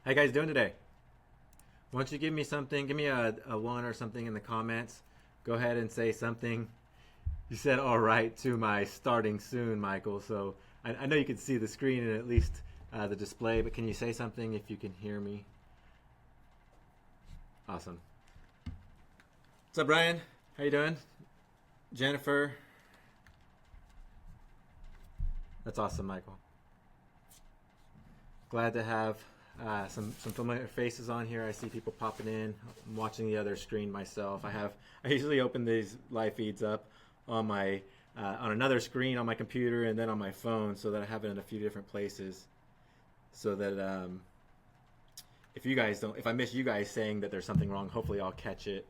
How you guys doing today? Why don't you give me something? Give me a one or something in the comments. Go ahead and say something. You said all right to my starting soon, Michael. So I know you can see the screen and at least the display, but can you say something if you can hear me? Awesome. What's up, Brian? How you doing? Jennifer? That's awesome, Michael. Glad to have some familiar faces on here. I see people popping in. I'm watching the other screen myself. I usually open these live feeds up on my on another screen on my computer and then on my phone, so that I have it in a few different places. So that if I miss you guys saying that there's something wrong, hopefully I'll catch it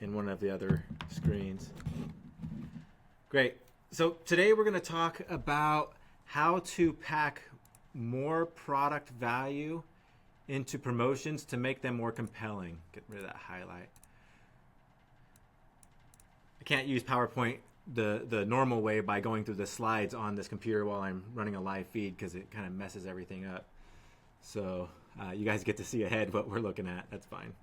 in one of the other screens. Great. So today we're going to talk about how to pack more product value into promotions to make them more compelling. Get rid of that highlight. I can't use PowerPoint the normal way by going through the slides on this computer while I'm running a live feed, because it kind of messes everything up. So you guys get to see ahead what we're looking at. That's fine.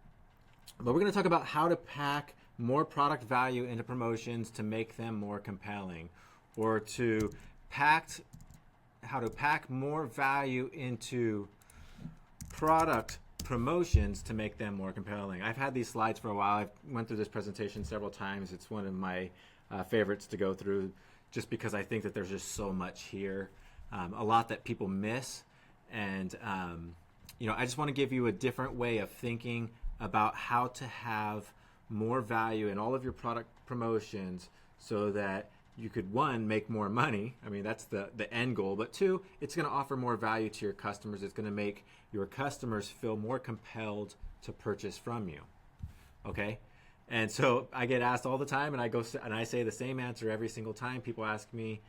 But we're going to talk about how to pack more product value into promotions to make them more compelling, or how to pack more value into product promotions to make them more compelling. I've had these slides for a while. I've went through this presentation several times. It's one of my favorites to go through, just because I think that there's just so much here, a lot that people miss. And I just want to give you a different way of thinking about how to have more value in all of your product promotions, so that you could, one, make more money. I mean, that's the end goal. But two, it's going to offer more value to your customers. It's going to make your customers feel more compelled to purchase from you. Okay? And so I get asked all the time, and I say the same answer every single time. People ask me,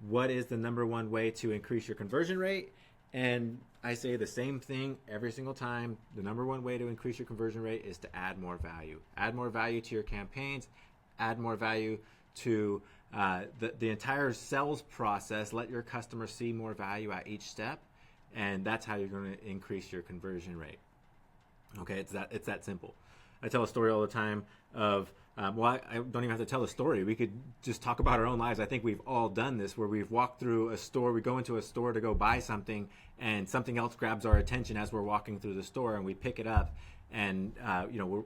what is the number one way to increase your conversion rate? And I say the same thing every single time. The number one way to increase your conversion rate is to add more value. Add more value to your campaigns. Add more value to the entire sales process. Let your customers see more value at each step, and that's how you're going to increase your conversion rate. Okay, it's that simple. I tell a story all the time of I don't even have to tell a story. We could just talk about our own lives. I think we've all done this, where we've walked through a store. We go into a store to go buy something, and something else grabs our attention as we're walking through the store, and we pick it up. And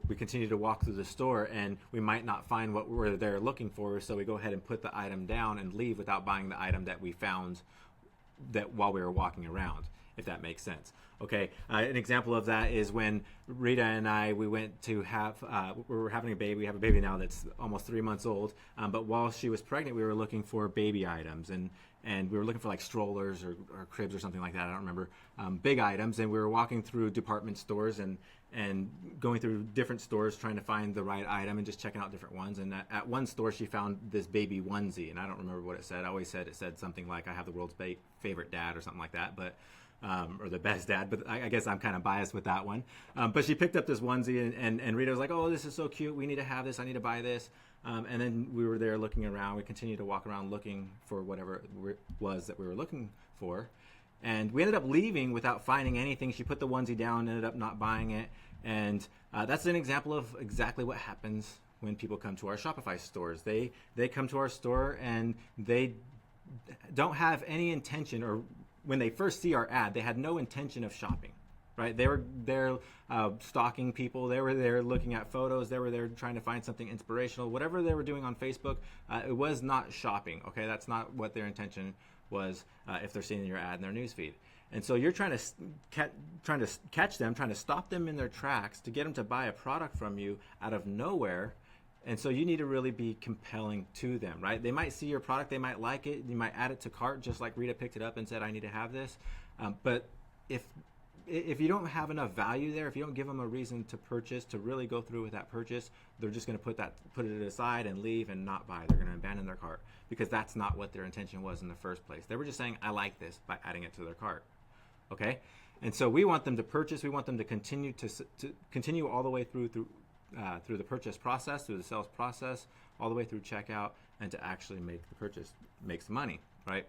we continue to walk through the store, and we might not find what we're there looking for, so we go ahead and put the item down and leave without buying the item that we found that while we were walking around, if that makes sense. Okay, an example of that is when Rita and I, we went to we were having a baby. We have a baby now that's almost 3 months old, but while she was pregnant, we were looking for baby items, and we were looking for like strollers or cribs or something like that. I don't remember, big items. And we were walking through department stores and going through different stores trying to find the right item and just checking out different ones. And at one store, she found this baby onesie, and I don't remember what it said. I always said it said something like, "I have the world's favorite dad" or something like that, but or the best dad. But I guess I'm kind of biased with that one. But she picked up this onesie, and Rita was like, "Oh, this is so cute. We need to have this. I need to buy this." And then we were there looking around. We continued to walk around looking for whatever it was that we were looking for. And we ended up leaving without finding anything. She put the onesie down, ended up not buying it. And that's an example of exactly what happens when people come to our Shopify stores. They come to our store, and they don't have any intention, or when they first see our ad, they had no intention of shopping. Right? They were there stalking people. They were there looking at photos. They were there trying to find something inspirational. Whatever they were doing on Facebook, it was not shopping. Okay, that's not what their intention was. If they're seeing your ad in their newsfeed, and so you're trying to catch them, trying to stop them in their tracks to get them to buy a product from you out of nowhere. And so you need to really be compelling to them, right? They might see your product, they might like it, you might add it to cart, just like Rita picked it up and said, "I need to have this." But if you don't have enough value there, if you don't give them a reason to purchase, to really go through with that purchase, they're just going to put it aside and leave and not buy. They're going to abandon their cart, because that's not what their intention was in the first place. They were just saying, "I like this," by adding it to their cart. Okay, and so we want them to purchase. We want them to continue all the way through the purchase process, through the sales process, all the way through checkout, and to actually make the purchase, make some money, right?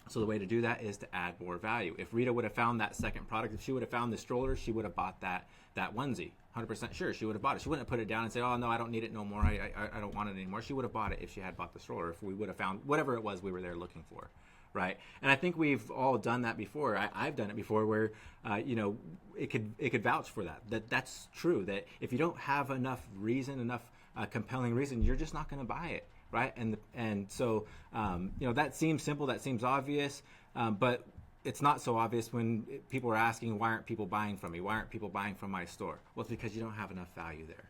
So the way to do that is to add more value. If Rita would have found that second product, if she would have found the stroller, she would have bought that onesie. 100% sure she would have bought it. She wouldn't have put it down and say, oh, no, I don't need it no more. I don't want it anymore. She would have bought it if she had bought the stroller, if we would have found whatever it was we were there looking for, right? And I think we've all done that before. I've done it before where, it could vouch for that. That's true, that if you don't have enough reason, enough compelling reason, you're just not going to buy it, right? And so, that seems simple, that seems obvious, but it's not so obvious when people are asking, why aren't people buying from me? Why aren't people buying from my store? Well, it's because you don't have enough value there.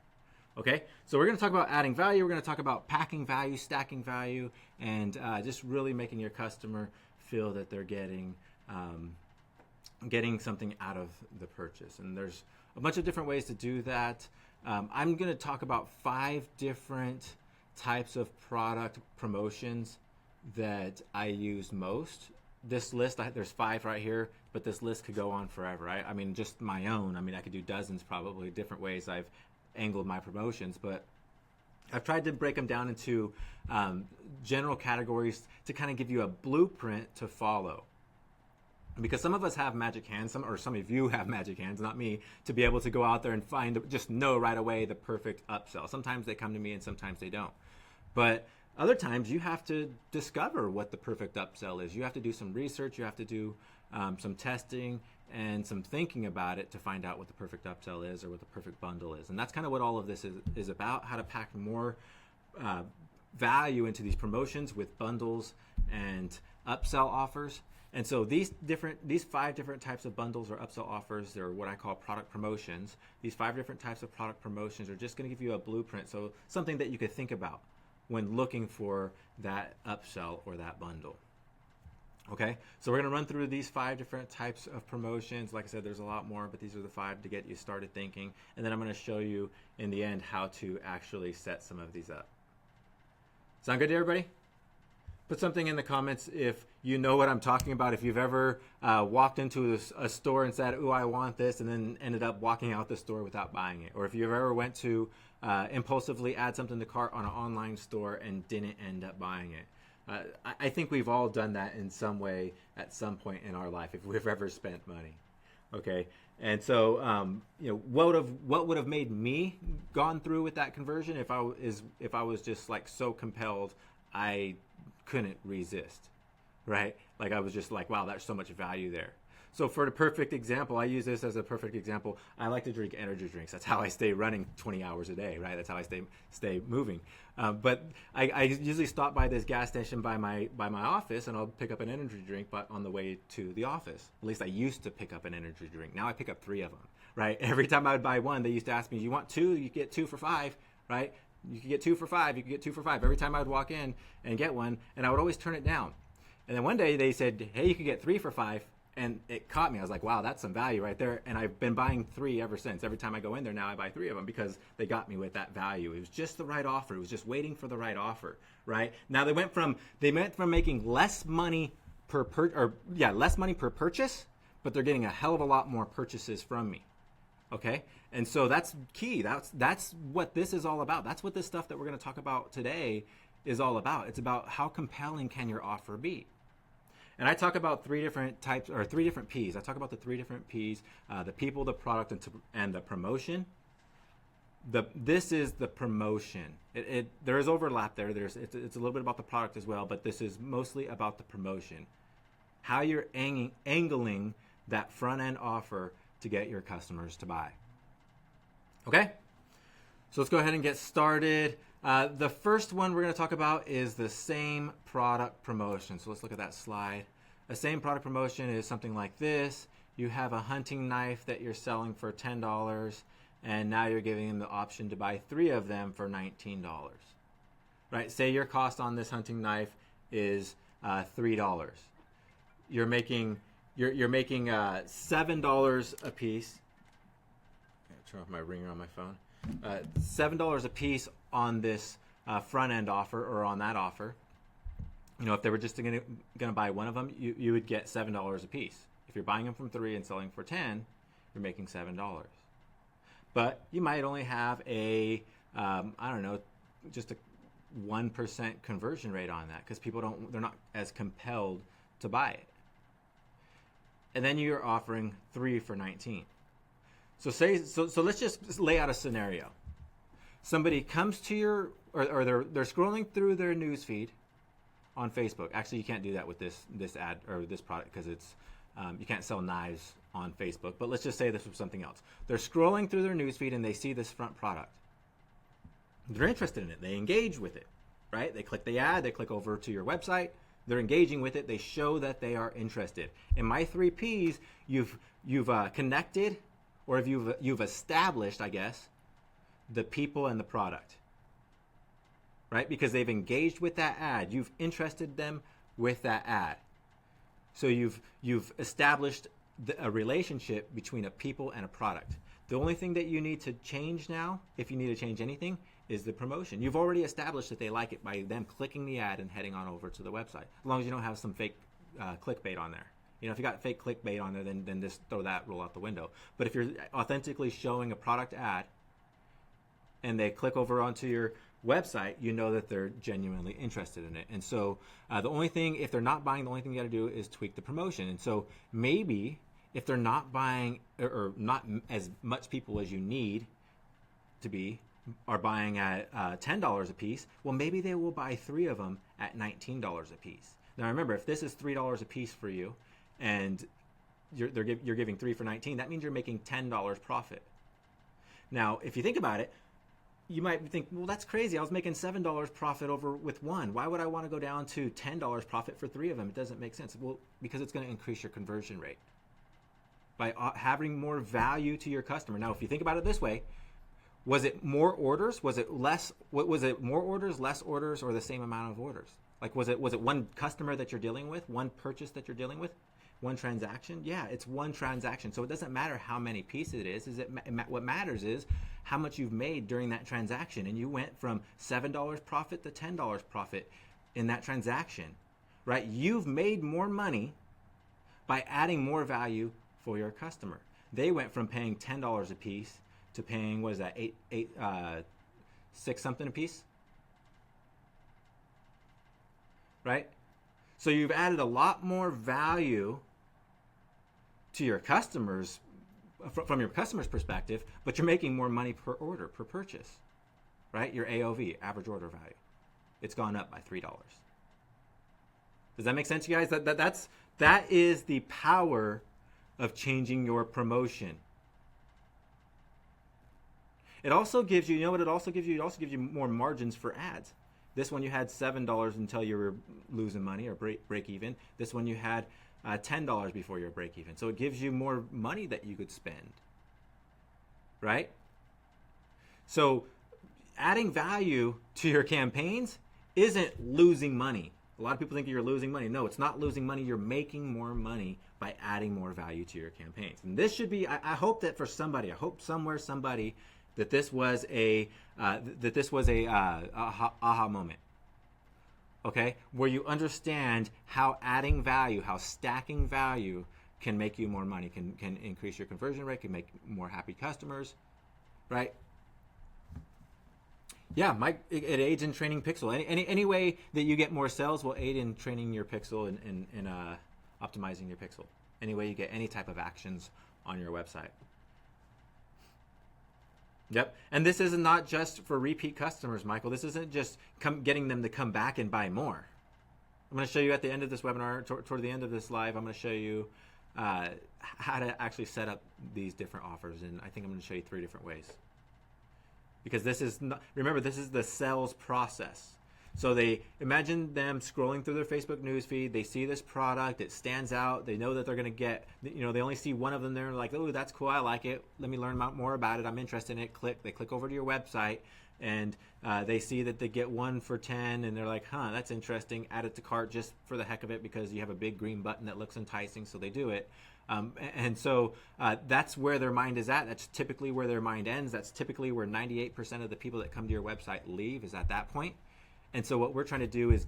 Okay, so we're going to talk about adding value. We're going to talk about packing value, stacking value, and just really making your customer feel that they're getting something out of the purchase. And there's a bunch of different ways to do that. I'm going to talk about 5 different types of product promotions that I use most. This list, there's 5 right here, but this list could go on forever. I mean, just my own. I mean, I could do dozens, probably different ways I've angled my promotions, but I've tried to break them down into general categories to kind of give you a blueprint to follow. Because some of us have magic hands, some of you have magic hands, not me, to be able to go out there and just know right away the perfect upsell. Sometimes they come to me and sometimes they don't. But other times you have to discover what the perfect upsell is. You have to do some research, you have to do some testing and some thinking about it to find out what the perfect upsell is or what the perfect bundle is. And that's kind of what all of this is about, how to pack more value into these promotions with bundles and upsell offers. And so these 5 different types of bundles or upsell offers, they're what I call product promotions. These 5 different types of product promotions are just going to give you a blueprint, so something that you could think about when looking for that upsell or that bundle. Okay, so we're going to run through these 5 different types of promotions. Like I said, there's a lot more, but these are the 5 to get you started thinking. And then I'm going to show you in the end how to actually set some of these up. Sound good to everybody? Put something in the comments if you know what I'm talking about. If you've ever walked into a store and said, "Ooh, I want this," and then ended up walking out the store without buying it. Or if you've ever went to impulsively add something to cart on an online store and didn't end up buying it. I think we've all done that in some way at some point in our life if we've ever spent money. Okay, and so what would have made me gone through with that conversion if I was just like so compelled I couldn't resist, right? Like I was just like, wow, there's so much value there. So for the perfect example, I use this as a perfect example. I like to drink energy drinks. That's how I stay running 20 hours a day, right? That's how I stay moving. But I usually stop by this gas station by my office, and I'll pick up an energy drink, but on the way to the office. At least I used to pick up an energy drink. Now I pick up 3 of them, right? Every time I would buy one, they used to ask me, "You want 2? You get 2 for 5, right? You could get 2 for 5. You could get 2 for 5." Every time I would walk in and get one, and I would always turn it down. And then one day they said, "Hey, you could get 3 for 5." And it caught me. I was like, wow, that's some value right there. And I've been buying 3 ever since. Every time I go in there now, I buy 3 of them because they got me with that value. It was just the right offer. It was just waiting for the right offer, right? Now they went from making less money per purchase, but they're getting a hell of a lot more purchases from me. Okay, and so that's key. That's what this is all about. That's what this stuff that we're going to talk about today is all about. It's about how compelling can your offer be. And I talk about 3 different types, or 3 different P's. I talk about the 3 different P's: the people, the product, and the promotion. This is the promotion. There is overlap there. It's a little bit about the product as well, but this is mostly about the promotion. How you're angling that front end offer to get your customers to buy. Okay, so let's go ahead and get started. The first one we're going to talk about is the same product promotion. So let's look at that slide. A same product promotion is something like this. You have a hunting knife that you're selling for $10, and now you're giving them the option to buy 3 of them for $19. Right? Say your cost on this hunting knife is $3. You're making $7 a piece. Turn off my ringer on my phone. $7 a piece on this front end offer, or on that offer. If they were just going to buy one of them, you would get $7 a piece. If you're buying them from 3 and selling for 10, you're making $7. But you might only have just a 1% conversion rate on that, because they're not as compelled to buy it. And then you're offering 3 for 19. So let's just lay out a scenario. Somebody comes to your, or they're scrolling through their news feed on Facebook. Actually, you can't do that with this ad or this product because it's you can't sell knives on Facebook. But let's just say this was something else. They're scrolling through their news feed and they see this front product. They're interested in it. They engage with it, right? They click the ad. They click over to your website. They're engaging with it. They show that they are interested. In my 3 Ps, you've connected, or if you've established, I guess, the people and the product, right? Because they've engaged with that ad. You've interested them with that ad. So you've established a relationship between a people and a product. The only thing that you need to change now, if you need to change anything, is the promotion. You've already established that they like it by them clicking the ad and heading on over to the website. As long as you don't have some fake clickbait on there. You know, if you got fake clickbait on there, then just throw that rule out the window. But if you're authentically showing a product ad and they click over onto your website, you know that they're genuinely interested in it. And so the only thing, if they're not buying, the only thing you got to do is tweak the promotion. And so maybe if they're not buying, or not as much people as you need to be, are buying at $10 a piece, well, maybe they will buy 3 of them at $19 a piece. Now remember, if this is $3 a piece for you and you're giving 3 for 19, that means you're making $10 profit. Now, if you think about it, you might think, well, that's crazy. I was making $7 profit over with 1. Why would I want to go down to $10 profit for 3 of them? It doesn't make sense. Well, because it's going to increase your conversion rate by having more value to your customer. Now, if you think about it this way, was it more orders? Was it less? Was it more orders, less orders, or the same amount of orders? Like, was it one customer that you're dealing with, one purchase that you're dealing with, one transaction? Yeah, it's one transaction. So it doesn't matter how many pieces it is. What matters is how much you've made during that transaction. And you went from $7 profit to $10 profit in that transaction, right? You've made more money by adding more value for your customer. They went from paying $10 a piece to paying, what is that, $6 something a piece, right? So you've added a lot more value to your customers from your customer's perspective, but you're making more money per order, per purchase, right? Your AOV, average order value, it's gone up by $3. Does that make sense, you guys? That is the power of changing your promotion. It also gives you, you know what it also gives you? It also gives you more margins for ads. This one you had $7 until you were losing money or break even. This one you had $10 before you were break even. So it gives you more money that you could spend, right? So adding value to your campaigns isn't losing money. A lot of people think you're losing money. No, it's not losing money. You're making more money by adding more value to your campaigns. And this should be, I hope that for somebody, I hope somewhere somebody, that this was a aha moment, okay, where you understand how adding value, how stacking value can make you more money, can increase your conversion rate, can make more happy customers, right? Yeah, it aids in training Pixel. Any way that you get more sales will aid in training your Pixel and optimizing your Pixel. Any way you get any type of actions on your website. Yep, and this is not just for repeat customers, Michael. This isn't just getting them to come back and buy more. I'm going to show you at the end of this webinar, toward the end of this live, I'm going to show you how to actually set up these different offers, and I think I'm going to show you 3 different ways. Because this is not, remember, this is the sales process. So they imagine them scrolling through their Facebook newsfeed. They see this product. It stands out. They know that they're going to get, you know, they only see one of them there. Like, oh, that's cool. I like it. Let me learn more about it. I'm interested in it. They click over to your website, and they see that they get 1 for 10, and they're like, huh, that's interesting. Add it to cart just for the heck of it because you have a big green button that looks enticing, so they do it. And so that's where their mind is at. That's typically where their mind ends. That's typically where 98% of the people that come to your website leave, is at that point. And so what we're trying to do is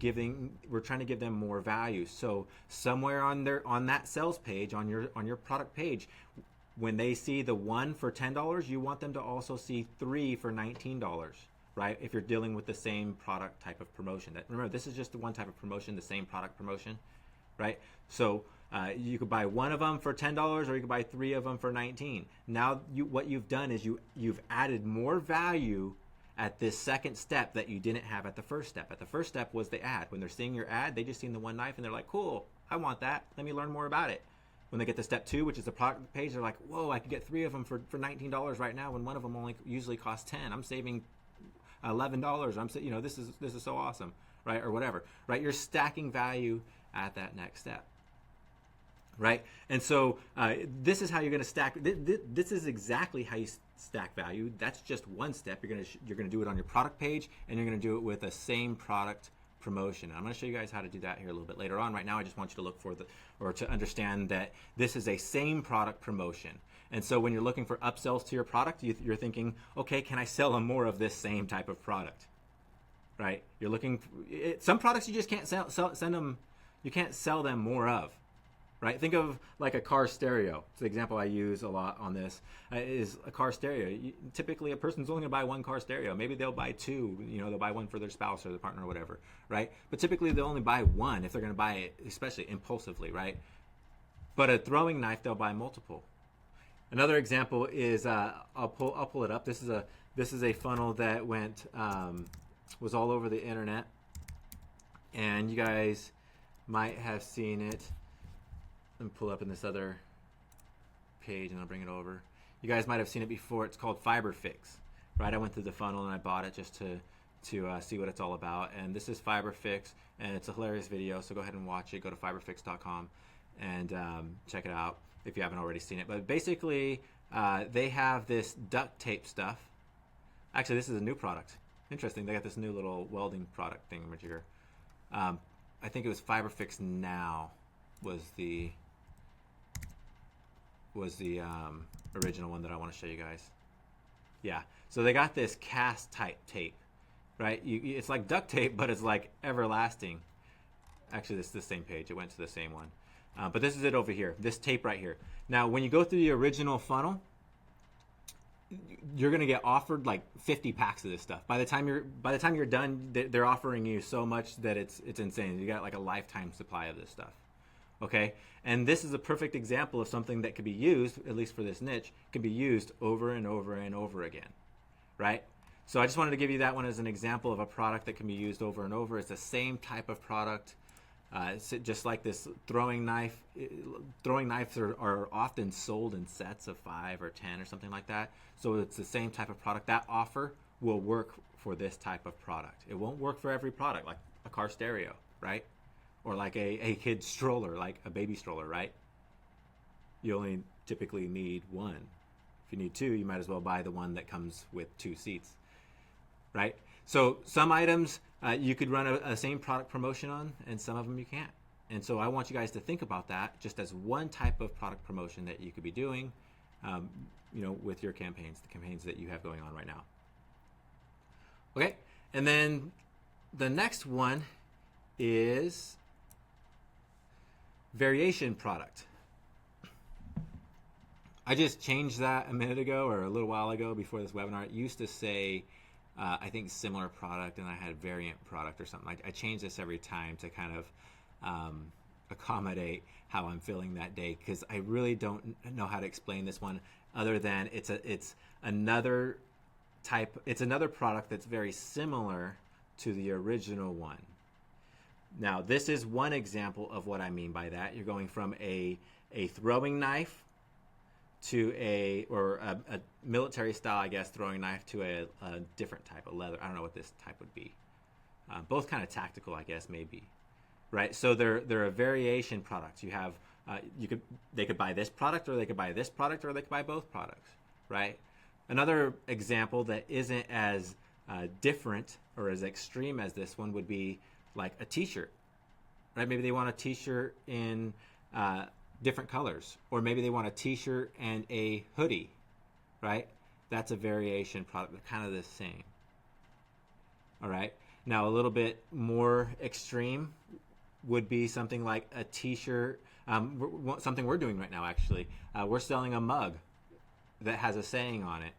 we're trying to give them more value. So somewhere on that sales page, on your product page, when they see the 1 for $10, you want them to also see 3 for $19, right? If you're dealing with the same product type of promotion. Remember, this is just the one type of promotion, the same product promotion, right? So you could buy one of them for $10, or you could buy 3 of them for $19. Now what you've done is you've added more value at this second step that you didn't have at the first step. At the first step was the ad. When they're seeing your ad, they just seen the one knife and they're like, cool, I want that. Let me learn more about it. When they get to step 2, which is the product page, they're like, whoa, I could get 3 of them for $19 right now when one of them only usually costs 10. I'm saving $11. This is so awesome, right? Or whatever, right? You're stacking value at that next step, right? And so this is how you're going to stack. This is exactly how you stack value. That's just one step. You're going to do it on your product page, and you're going to do it with the same product promotion. I'm going to show you guys how to do that here a little bit later on. Right now, I just want you to look for to understand that this is a same product promotion. And so when you're looking for upsells to your product, you're thinking, okay, can I sell them more of this same type of product, right? You're looking some products you just can't send them. You can't sell them more of. Right? Think of like a car stereo. It's the example I use a lot on this, is a car stereo. Typically, a person's only going to buy one car stereo. Maybe they'll buy 2. They'll buy one for their spouse or their partner or whatever, right? But typically, they'll only buy one if they're going to buy it, especially impulsively, right? But a throwing knife, they'll buy multiple. Another example is I'll pull it up. This is a funnel that was all over the internet, and you guys might have seen it. Let me pull up in this other page and I'll bring it over. You guys might have seen it before. It's called Fiber Fix, right? I went through the funnel and I bought it just to see what it's all about. And this is Fiber Fix, and it's a hilarious video, so go ahead and watch it. Go to fiberfix.com and check it out if you haven't already seen it. But basically, they have this duct tape stuff. Actually, this is a new product. Interesting. They got this new little welding product thingamajigger. I think it was Fiber Fix Now was the original one that I want to show you guys. Yeah, so they got this cast type tape, right? It's like duct tape, but it's like everlasting. Actually, this is the same page. It went to the same one. But this is it over here, this tape right here. Now, when you go through the original funnel, you're going to get offered like 50 packs of this stuff. By the time you're done, they're offering you so much that it's insane. You got like a lifetime supply of this stuff. Okay, and this is a perfect example of something that could be used, at least for this niche, can be used over and over and over again, right? So I just wanted to give you that one as an example of a product that can be used over and over. It's the same type of product. It's just like this throwing knife. Throwing knives are often sold in sets of 5 or 10 or something like that. So it's the same type of product. That offer will work for this type of product. It won't work for every product, like a car stereo, right? Or like a kid's stroller, like a baby stroller, right? You only typically need one. If you need 2, you might as well buy the one that comes with 2 seats, right? So some items you could run a same product promotion on, and some of them you can't. And so I want you guys to think about that just as one type of product promotion that you could be doing, with your campaigns, the campaigns that you have going on right now. Okay, and then the next one is variation product. I just changed that a minute ago or a little while ago before this webinar. It used to say, I think, similar product, and I had variant product or something. I change this every time to kind of accommodate how I'm feeling that day, because I really don't know how to explain this one other than it's another product that's very similar to the original one. Now, this is one example of what I mean by that. You're going from a throwing knife to a military style, I guess, throwing knife to a different type of leather. I don't know what this type would be. Both kind of tactical, I guess, maybe. Right? So they're a variation products. You have they could buy this product, or they could buy this product, or they could buy both products. Right? Another example that isn't as different or as extreme as this one would be like a t-shirt, right? Maybe they want a t-shirt in different colors, or maybe they want a t-shirt and a hoodie, right? That's a variation product. They're kind of the same. All right. Now, a little bit more extreme would be something like a t-shirt. Something we're doing right now, actually. We're selling a mug that has a saying on it.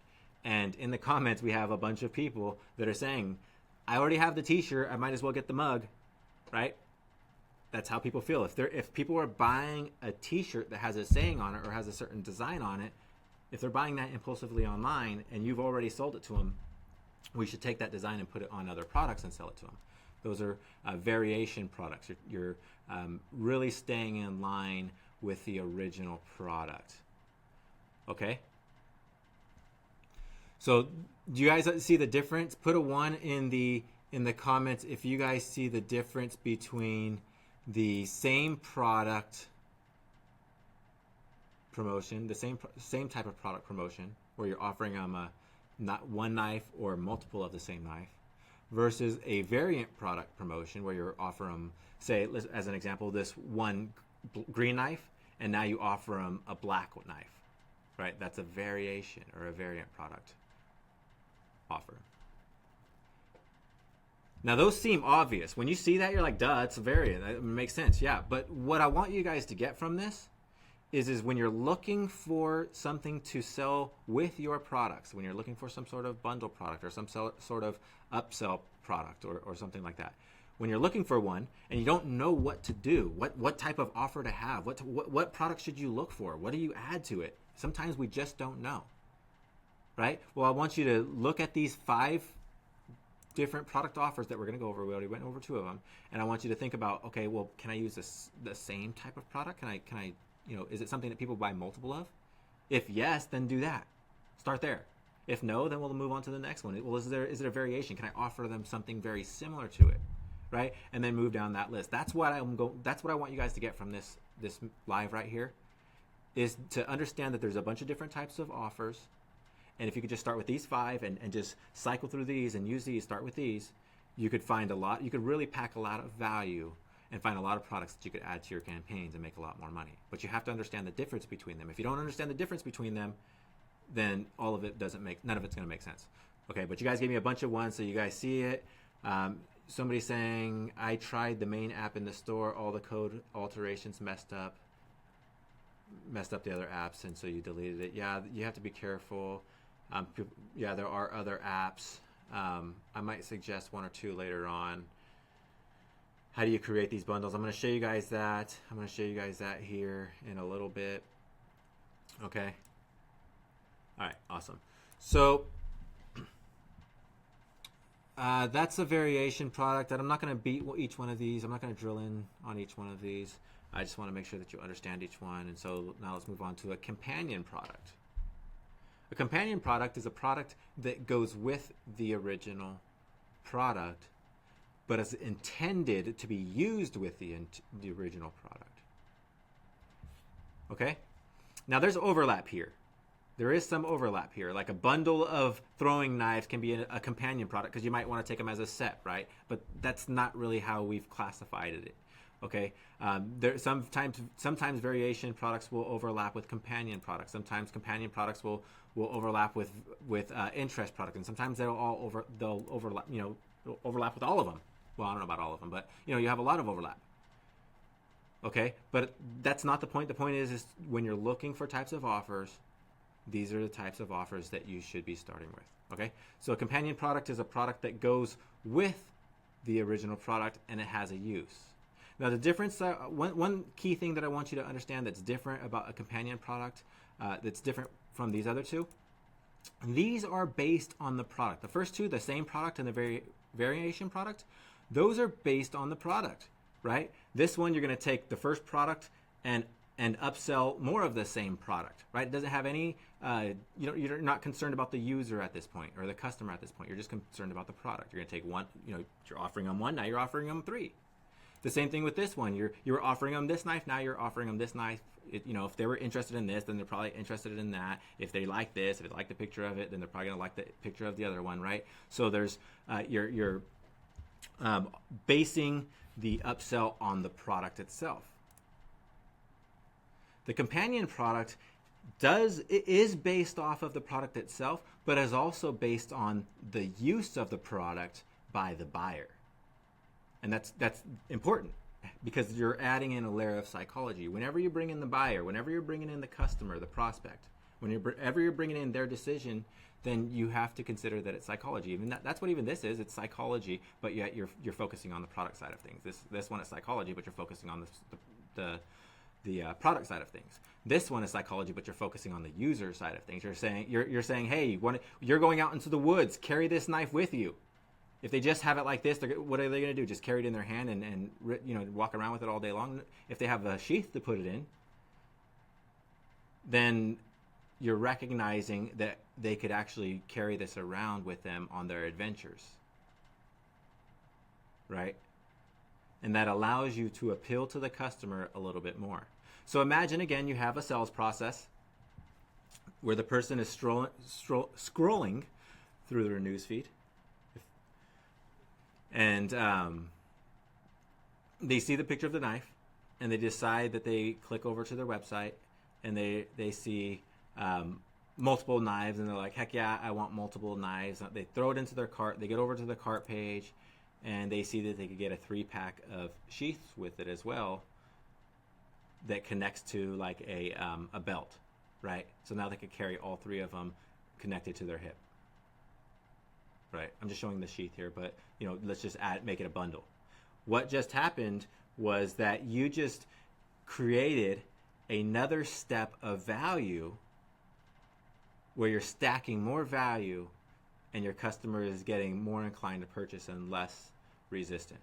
And in the comments, we have a bunch of people that are saying, I already have the t-shirt, I might as well get the mug, right? that's how people feel. If people are buying a T-shirt that has a saying on it or has a certain design on it, if they're buying that impulsively online and you've already sold it to them, we should take that design and put it on other products and sell it to them. Those are variation products. You're really staying in line with the original product. Okay? So do you guys see the difference? Put a 1 in the comments if you guys see the difference between the same product promotion, the same type of product promotion, where you're offering them not one knife or multiple of the same knife, versus a variant product promotion where you're offering them, say, as an example, this one green knife, and now you offer them a black knife, right? That's a variation or a variant product offer. Now, those seem obvious. When you see that, you're like, duh, it's a variant. It makes sense, yeah. But what I want you guys to get from this is when you're looking for something to sell with your products, when you're looking for some sort of bundle product or some sort of upsell product or something like that, when you're looking for one and you don't know what to do, what type of offer to have, what product should you look for, what do you add to it? Sometimes we just don't know, right? Well, I want you to look at these 5 different product offers that we're going to go over. We already went over 2 of them, and I want you to think about, okay, well, can I use the same type of product? Can I is it something that people buy multiple of? If yes, then do that. Start there. If no, then we'll move on to the next one. Well, is it a variation? Can I offer them something very similar to it, right? And then move down that list. That's what I want you guys to get from this live right here, is to understand that there's a bunch of different types of offers. And if you could just start with these 5 and just cycle through these and use these, start with these, you could find you could really pack a lot of value and find a lot of products that you could add to your campaigns and make a lot more money. But you have to understand the difference between them. If you don't understand the difference between them, then none of it's going to make sense. Okay, but you guys gave me a bunch of ones, so you guys see it. Somebody saying, I tried the main app in the store, all the code alterations messed up the other apps, and so you deleted it. Yeah, you have to be careful. Yeah, there are other apps. I might suggest 1 or 2 later on. How do you create these bundles? I'm going to show you guys that. I'm going to show you guys that here in a little bit. Okay. All right, awesome. So that's a variation product that I'm not going to beat each one of these. I'm not going to drill in on each one of these. I just want to make sure that you understand each one. And so now let's move on to a companion product. A companion product is a product that goes with the original product, but is intended to be used with the original product. Okay? Now there's overlap here. There is some overlap here. Like a bundle of throwing knives can be a companion product because you might want to take them as a set, right? But that's not really how we've classified it. Okay, sometimes variation products will overlap with companion products. Sometimes companion products will overlap with interest products, and sometimes they'll overlap. Overlap with all of them. Well, I don't know about all of them, but you have a lot of overlap. Okay, but that's not the point. The point is when you're looking for types of offers, these are the types of offers that you should be starting with. Okay, so a companion product is a product that goes with the original product and it has a use. Now the difference, one key thing that I want you to understand that's different about a companion product, that's different from these other 2, these are based on the product. The first 2, the same product and the variation product, those are based on the product, right? This one, you're going to take the first product and upsell more of the same product, right? It doesn't have any, you're not concerned about the user at this point or the customer at this point. You're just concerned about the product. You're going to take one, you're offering them 1, now you're offering them 3. The same thing with this one. You're offering them this knife, now you're offering them this knife. If they were interested in this, then they're probably interested in that. If they like this, if they like the picture of it, then they're probably going to like the picture of the other one, right? So there's you're basing the upsell on the product itself. The companion product is based off of the product itself, but is also based on the use of the product by the buyer. And that's important because you're adding in a layer of psychology. Whenever you bring in the buyer, whenever you're bringing in the customer, the prospect, Whenever you're bringing in their decision, then you have to consider that it's psychology. Even that's what even this is. It's psychology, but yet you're focusing on the product side of things. This one is psychology, but you're focusing on the product side of things. This one is psychology, but you're focusing on the user side of things. You're saying, hey, you're going out into the woods, carry this knife with you. If they just have it like this, what are they going to do? Just carry it in their hand and walk around with it all day long? If they have a sheath to put it in, then you're recognizing that they could actually carry this around with them on their adventures, right? And that allows you to appeal to the customer a little bit more. So imagine, again, you have a sales process where the person is scrolling through their newsfeed, and they see the picture of the knife, and they decide that they click over to their website, and they see multiple knives, and they're like, heck yeah, I want multiple knives. They throw it into their cart. They get over to the cart page, and they see that they could get a 3-pack of sheaths with it as well that connects to like a belt, right? So now they could carry all 3 of them connected to their hip, right? I'm just showing the sheath here, but let's just make it a bundle. What just happened was that you just created another step of value where you're stacking more value and your customer is getting more inclined to purchase and less resistant.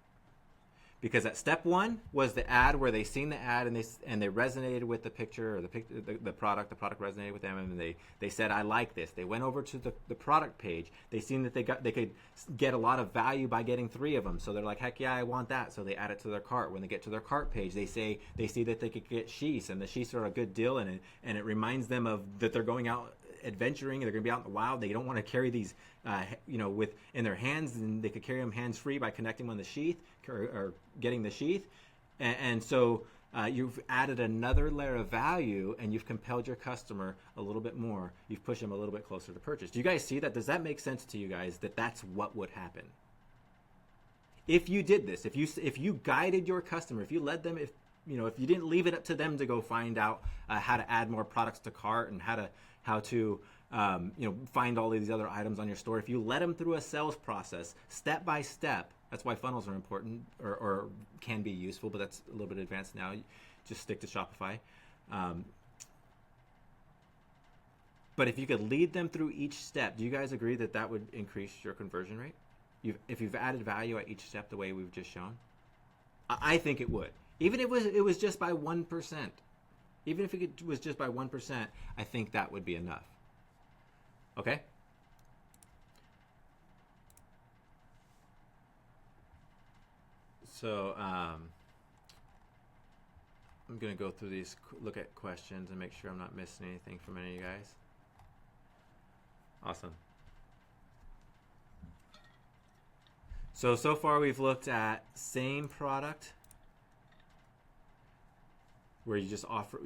Because at step 1 was the ad, where they seen the ad and they resonated with the picture, or the product resonated with them, and they said, I like this. They went over to the product page. They seen that they could get a lot of value by getting 3 of them. So they're like, heck yeah, I want that. So they add it to their cart. When they get to their cart page, they see that they could get sheaths, and the sheaths are a good deal, and it reminds them of that they're going out adventuring, and they're going to be out in the wild. They don't want to carry these in their hands, and they could carry them hands free by connecting them on the sheath or getting the sheath, and so you've added another layer of value, and you've compelled your customer a little bit more. You've pushed them a little bit closer to purchase. Do you guys see that? Does that make sense to you guys, that that's what would happen if you did this? If you guided your customer, if you led them, if you didn't leave it up to them to go find out how to add more products to cart and how to find all of these other items on your store. If you led them through a sales process, step by step, that's why funnels are important, or can be useful, but that's a little bit advanced now. Just stick to Shopify. But if you could lead them through each step, do you guys agree that that would increase your conversion rate? If you've added value at each step the way we've just shown? I think it would. Even if it was just by 1%. Even if it was just by 1%, I think that would be enough. Okay? So I'm going to go through these, look at questions, and make sure I'm not missing anything from any of you guys. Awesome. So far we've looked at same product, where you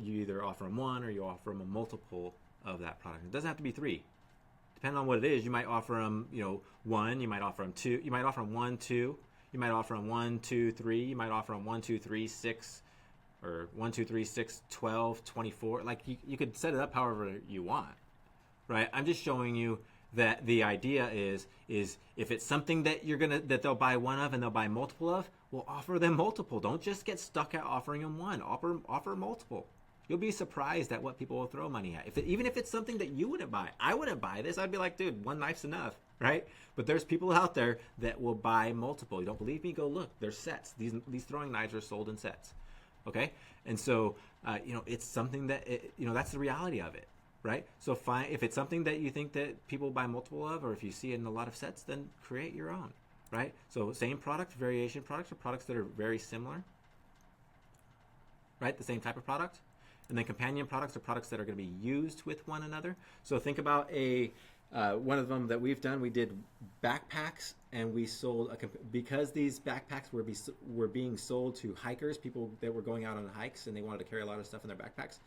either offer them one or you offer them a multiple of that product. It doesn't have to be 3. Depending on what it is, you might offer them, 1, you might offer them 2, you might offer them 1, 2, you might offer them 1, 2, 3, you might offer them 1, 2, 3, 6, or 1, 2, 3, 6, 12, 24. Like you could set it up however you want, right? I'm just showing you that the idea is if it's something that that they'll buy one of and they'll buy multiple of, well, offer them multiple. Don't just get stuck at offering them one. Offer multiple. You'll be surprised at what people will throw money at. Even if it's something that you wouldn't buy. I wouldn't buy this. I'd be like, dude, one knife's enough, right? But there's people out there that will buy multiple. You don't believe me? Go look. There's sets. These throwing knives are sold in sets, okay? And so, it's something that, that's the reality of it, right? So if it's something that you think that people buy multiple of, or if you see it in a lot of sets, then create your own, right? So same product, variation products, or products that are very similar, right? The same type of product. And then companion products are products that are going to be used with one another. So think about one of them that we've done. We did backpacks, and we sold because these backpacks were being sold to hikers, people that were going out on hikes, and they wanted to carry a lot of stuff in their backpacks.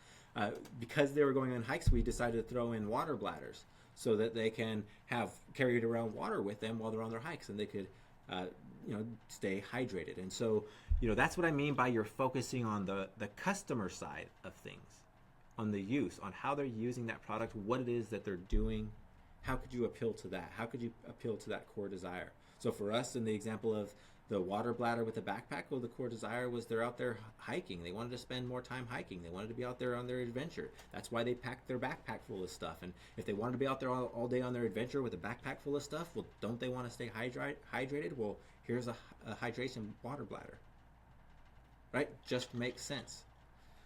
Because they were going on hikes, we decided to throw in water bladders so that they can have carried around water with them while they're on their hikes, and they could stay hydrated. And so that's what I mean by you're focusing on the customer side of things. on the use, on how they're using that product, what it is that they're doing. How could you appeal to that? How could you appeal to that core desire? So for us, in the example of the water bladder with the backpack, well, the core desire was they're out there hiking. They wanted to spend more time hiking. They wanted to be out there on their adventure. That's why they packed their backpack full of stuff. And if they wanted to be out there all day on their adventure with a backpack full of stuff, well, don't they want to stay hydrated? Well, here's a hydration water bladder. Right? Just makes sense.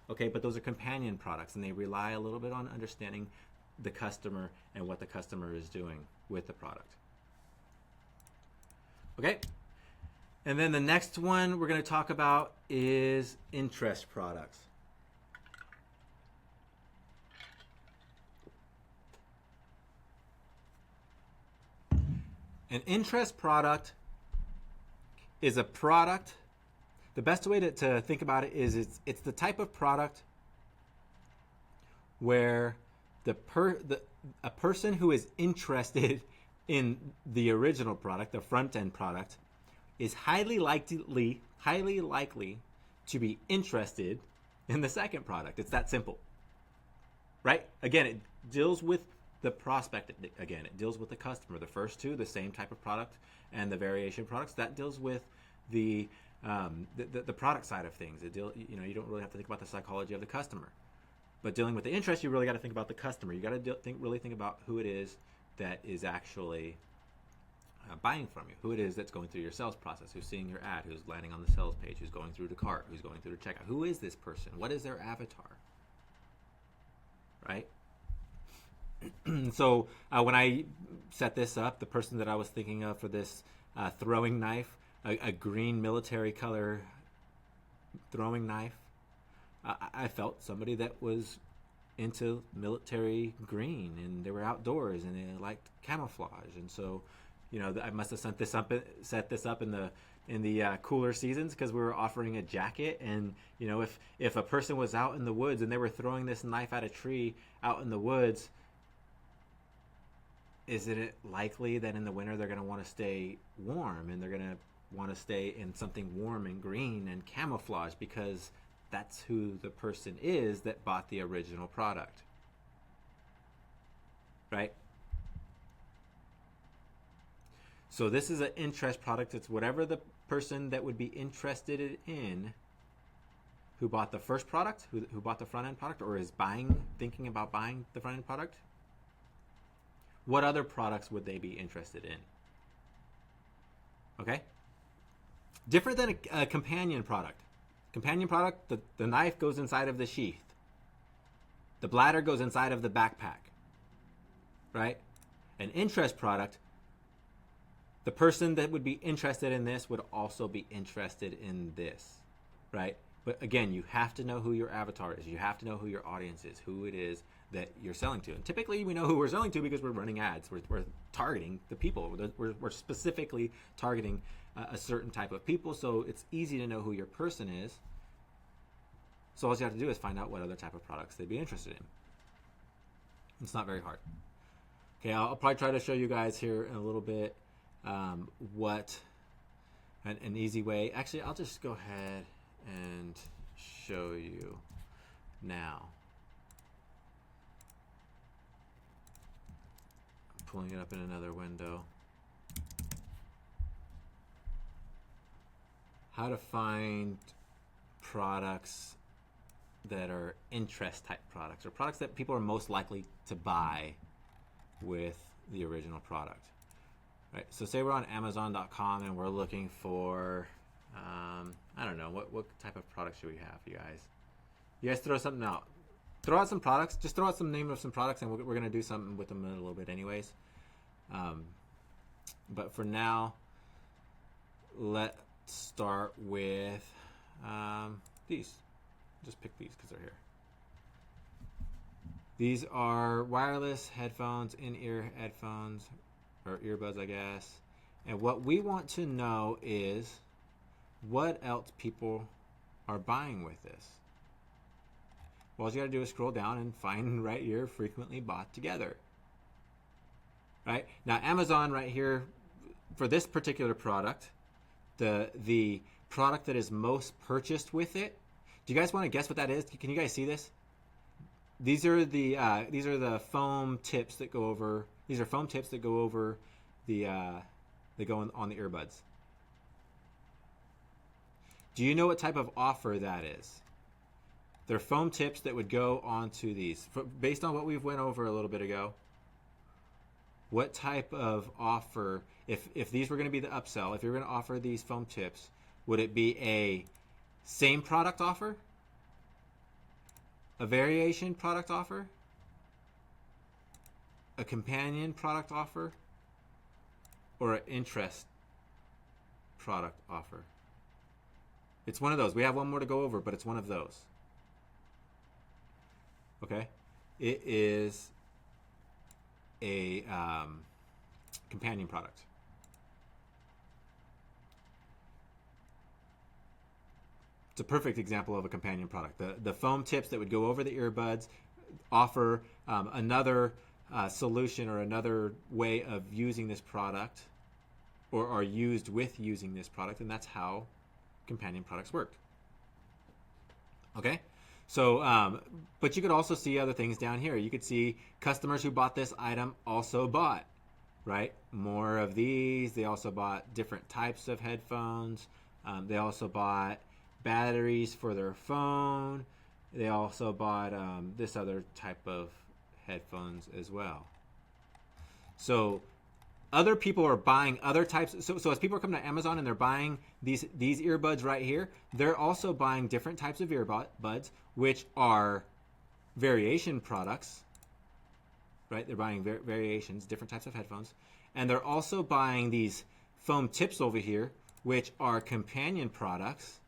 Okay, but those are companion products, and they rely a little bit on understanding the customer and what the customer is doing with the product. Okay, and then the next one we're going to talk about is interest products. An interest product is a product. The best way to think about it is it's the type of product where a person who is interested in the original product, the front end product, is highly likely to be interested in the second product. It's that simple, right? Again, it deals with the prospect. Again, it deals with the customer. The first two, the same type of product, and the variation products, that deals with the product side of things. You don't really have to think about the psychology of the customer. But dealing with the interest, you really got to think about the customer. You got to really think about who it is that is actually buying from you, who it is that's going through your sales process, who's seeing your ad, who's landing on the sales page, who's going through the cart, who's going through the checkout. Who is this person? What is their avatar? Right? So when I set this up, the person that I was thinking of for this throwing knife, a green military color throwing knife, I felt somebody that was into military green, and they were outdoors, and they liked camouflage. And so, I must have set this up in the cooler seasons because we were offering a jacket. And if a person was out in the woods and they were throwing this knife at a tree out in the woods, isn't it likely that in the winter they're going to want to stay warm, and they're going to want to stay in something warm and green and camouflage, because that's who the person is that bought the original product, right? So this is an interest product. It's whatever the person that would be interested in, who bought the first product, who bought the front end product, or is thinking about buying the front end product. What other products would they be interested in? Okay? Different than a companion product. Companion product, the knife goes inside of the sheath. The bladder goes inside of the backpack. Right? An interest product, the person that would be interested in this would also be interested in this. Right? But again, you have to know who your avatar is. You have to know who your audience is, who it is that you're selling to. And typically we know who we're selling to because we're running ads. We're targeting the people. We're specifically targeting a certain type of people, so it's easy to know who your person is. So all you have to do is find out what other type of products they'd be interested in. It's not very hard. Okay, I'll probably try to show you guys here in a little bit what an easy way. Actually, I'll just go ahead and show you now. I'm pulling it up in another window. How to find products that are interest type products, or products that people are most likely to buy with the original product. Right. So say we're on Amazon.com and we're looking for, I don't know, what type of product should we have, you guys? You guys throw something out. Throw out some products. Just throw out some name of some products, and we're going to do something with them in a little bit anyways. But for now, let's start with these. Just pick these because they're here. These are wireless headphones, in-ear headphones, or earbuds, I guess. And what we want to know is what else people are buying with this. Well, all you got to do is scroll down and find right here, frequently bought together. Right? Now, Amazon right here, for this particular product, the product that is most purchased with it, do you guys want to guess what that is? Can you guys see this? these are the foam tips that go over. These are foam tips that go over the they go on the earbuds. Do you know what type of offer that is? They're foam tips that would go onto these. Based on what we've went over a little bit ago, what type of offer, if these were going to be the upsell, if you're going to offer these foam tips, would it be a same product offer? A variation product offer? A companion product offer? Or an interest product offer? It's one of those. We have one more to go over, but it's one of those. Okay? It is a companion product. It's a perfect example of a companion product. The foam tips that would go over the earbuds offer another solution or another way of using this product, or are used with using this product, and that's how companion products work. Okay? So, but you could also see other things down here. You could see customers who bought this item also bought, right? More of these. They also bought different types of headphones. They also bought batteries for their phone. They also bought this other type of headphones as well. So other people are buying other types. So as people are coming to Amazon and they're buying these earbuds right here, they're also buying different types of earbuds, which are variation products, right? They're buying variations, different types of headphones. And they're also buying these foam tips over here, which are companion products.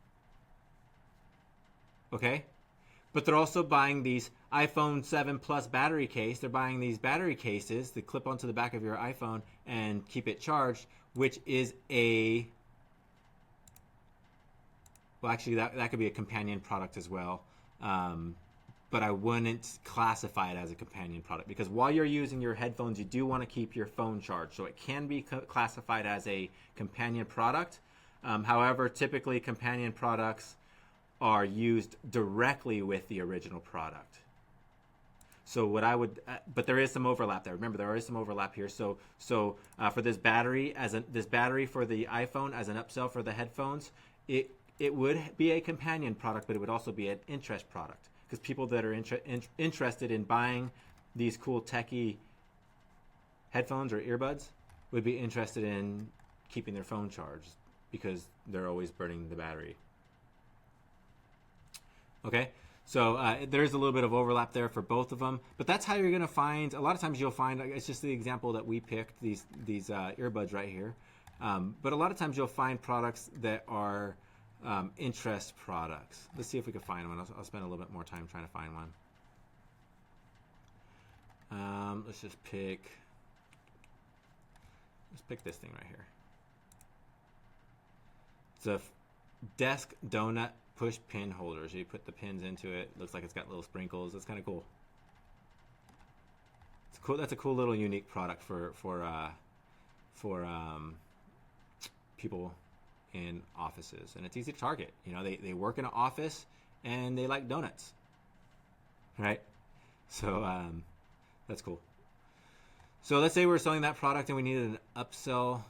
Okay? But they're also buying these iPhone 7 Plus battery case. They're buying these battery cases that clip onto the back of your iPhone and keep it charged, which is a... Well, actually, that could be a companion product as well. But I wouldn't classify it as a companion product because while you're using your headphones, you do want to keep your phone charged. So it can be classified as a companion product. However, typically companion products are used directly with the original product. So what I would, but there is some overlap there. Remember, there is some overlap here. So for this battery, this battery for the iPhone as an upsell for the headphones, it would be a companion product, but it would also be an interest product because people that are interested in buying these cool techie headphones or earbuds would be interested in keeping their phone charged because they're always burning the battery. Okay, so there's a little bit of overlap there for both of them, but that's how you're going to find. A lot of times you'll find, it's just the example that we picked, these earbuds right here. But a lot of times you'll find products that are interest products. Let's see if we can find one. I'll spend a little bit more time trying to find one. Let's pick this thing right here. It's a desk donut push pin holder. So you put the pins into it. Looks like it's got little sprinkles. That's kind of cool. It's cool. That's a cool little unique product for people in offices, and it's easy to target. You know, they work in an office and they like donuts, right? So that's cool. So let's say we're selling that product and we needed an upsell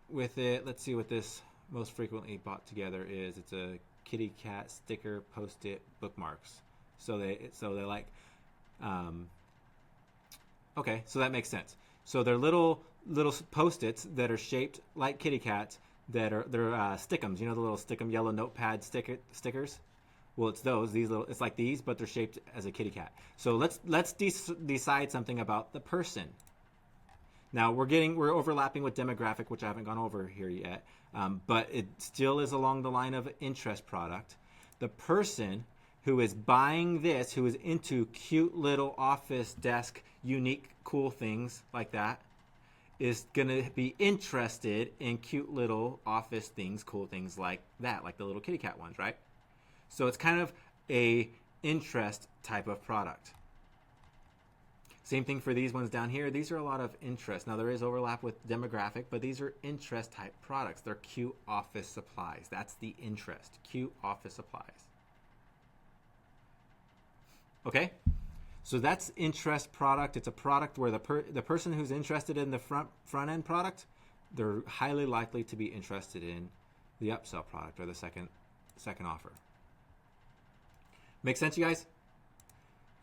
with it. Let's see what this most frequently bought together is. It's a kitty cat sticker, post-it, bookmarks. So they like, okay, so that makes sense. So they're little post-its that are shaped like kitty cats that are stickums. You know the little stickum yellow notepad stickers. Well, it's those. It's like these, but they're shaped as a kitty cat. So let's decide something about the person. Now we're overlapping with demographic, which I haven't gone over here yet, but it still is along the line of interest product. The person who is buying this, who is into cute little office desk, unique, cool things like that, is going to be interested in cute little office things, cool things like that, like the little kitty cat ones, right? So it's kind of a interest type of product. Same thing for these ones down here. These are a lot of interest. Now there is overlap with demographic, but these are interest type products. They're cute office supplies. That's the interest, cute office supplies. Okay? So that's interest product. It's a product where the person who's interested in the front end product, they're highly likely to be interested in the upsell product or the second offer. Make sense, you guys?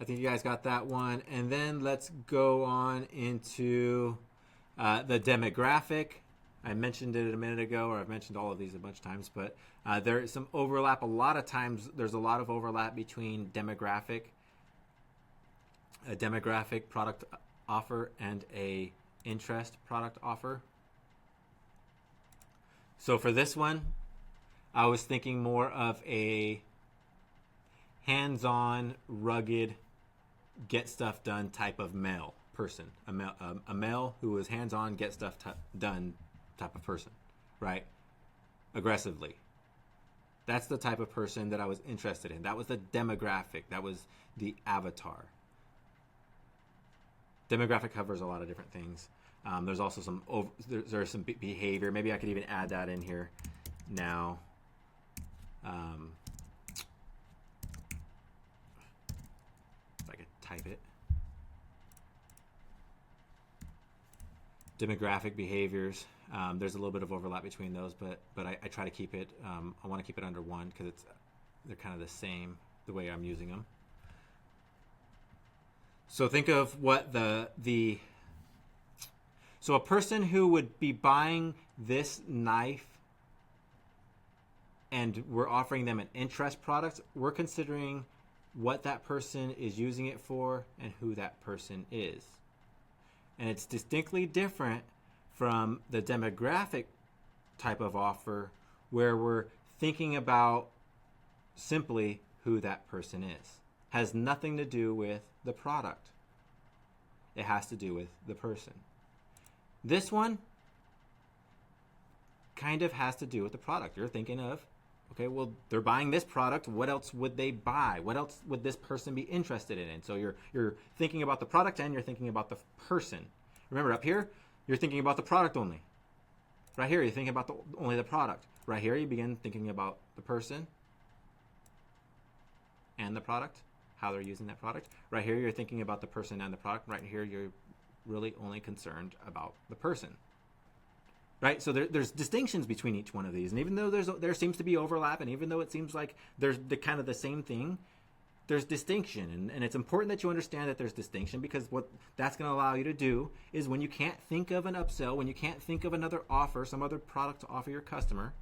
I think you guys got that one. And then let's go on into the demographic. I mentioned it a minute ago, or I've mentioned all of these a bunch of times, but there is some overlap. A lot of times there's a lot of overlap between a demographic product offer and a interest product offer. So for this one, I was thinking more of a hands-on, rugged, get stuff done type of male person, a male who is hands-on, get stuff done type of person, right? Aggressively. That's the type of person that I was interested in. That was the demographic. That was the avatar. Demographic covers a lot of different things. There's also there's some behavior. Maybe I could even add that in here now. If I could type it. Demographic behaviors. There's a little bit of overlap between those, but I try to keep it. I want to keep it under one because they're kind of the same the way I'm using them. So think of what so a person who would be buying this knife and we're offering them an interest product, we're considering what that person is using it for and who that person is. And it's distinctly different from the demographic type of offer where we're thinking about simply who that person is. Has nothing to do with the product. It has to do with the person. This one kind of has to do with the product. You're thinking of, okay, well, they're buying this product. What else would they buy? What else would this person be interested in? And so you're thinking about the product and you're thinking about the person. Remember, up here, you're thinking about the product only. Right here, you're thinking about only the product. Right here, you begin thinking about the person and the product, how they're using that product. Right here, you're thinking about the person and the product. Right here, you're really only concerned about the person. Right? So there's distinctions between each one of these. And even though there seems to be overlap, and even though it seems like there's kind of the same thing, there's distinction. And it's important that you understand that there's distinction, because what that's going to allow you to do is when you can't think of an upsell, when you can't think of another offer, some other product to offer your customer,